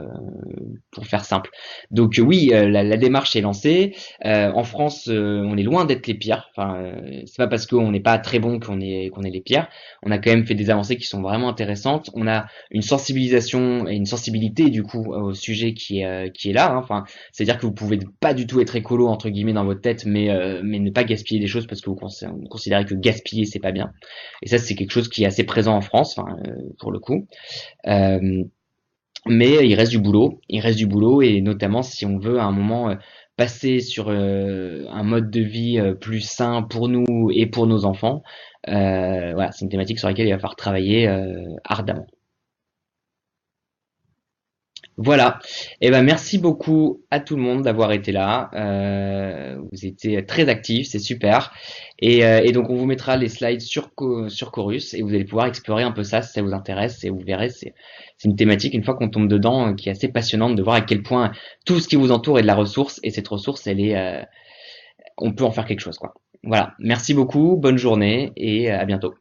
faire simple. Donc oui, la démarche est lancée. En France, on est loin d'être les pires. Enfin, c'est pas parce qu'on n'est pas très bon qu'on est les pires. On a quand même fait des avancées qui sont vraiment intéressantes. On a une sensibilisation et une sensibilité du coup au sujet qui est là. Hein. Enfin, c'est-à-dire que vous pouvez pas du tout être écolo entre guillemets dans votre tête, mais ne pas gaspiller des choses parce que vous considérez que gaspiller c'est pas bien. Et ça, c'est quelque chose qui est assez présent en France, enfin, pour le coup. Euh, mais il reste du boulot. Il reste du boulot et notamment si on veut à un moment passer sur un mode de vie plus sain pour nous et pour nos enfants. Voilà, c'est une thématique sur laquelle il va falloir travailler ardemment. Voilà. Eh ben merci beaucoup à tout le monde d'avoir été là. Vous étiez très actifs, c'est super. Et donc on vous mettra les slides sur Chorus et vous allez pouvoir explorer un peu ça si ça vous intéresse. Et vous verrez, c'est une thématique une fois qu'on tombe dedans qui est assez passionnante de voir à quel point tout ce qui vous entoure est de la ressource et cette ressource, on peut en faire quelque chose quoi. Voilà. Merci beaucoup, bonne journée et à bientôt.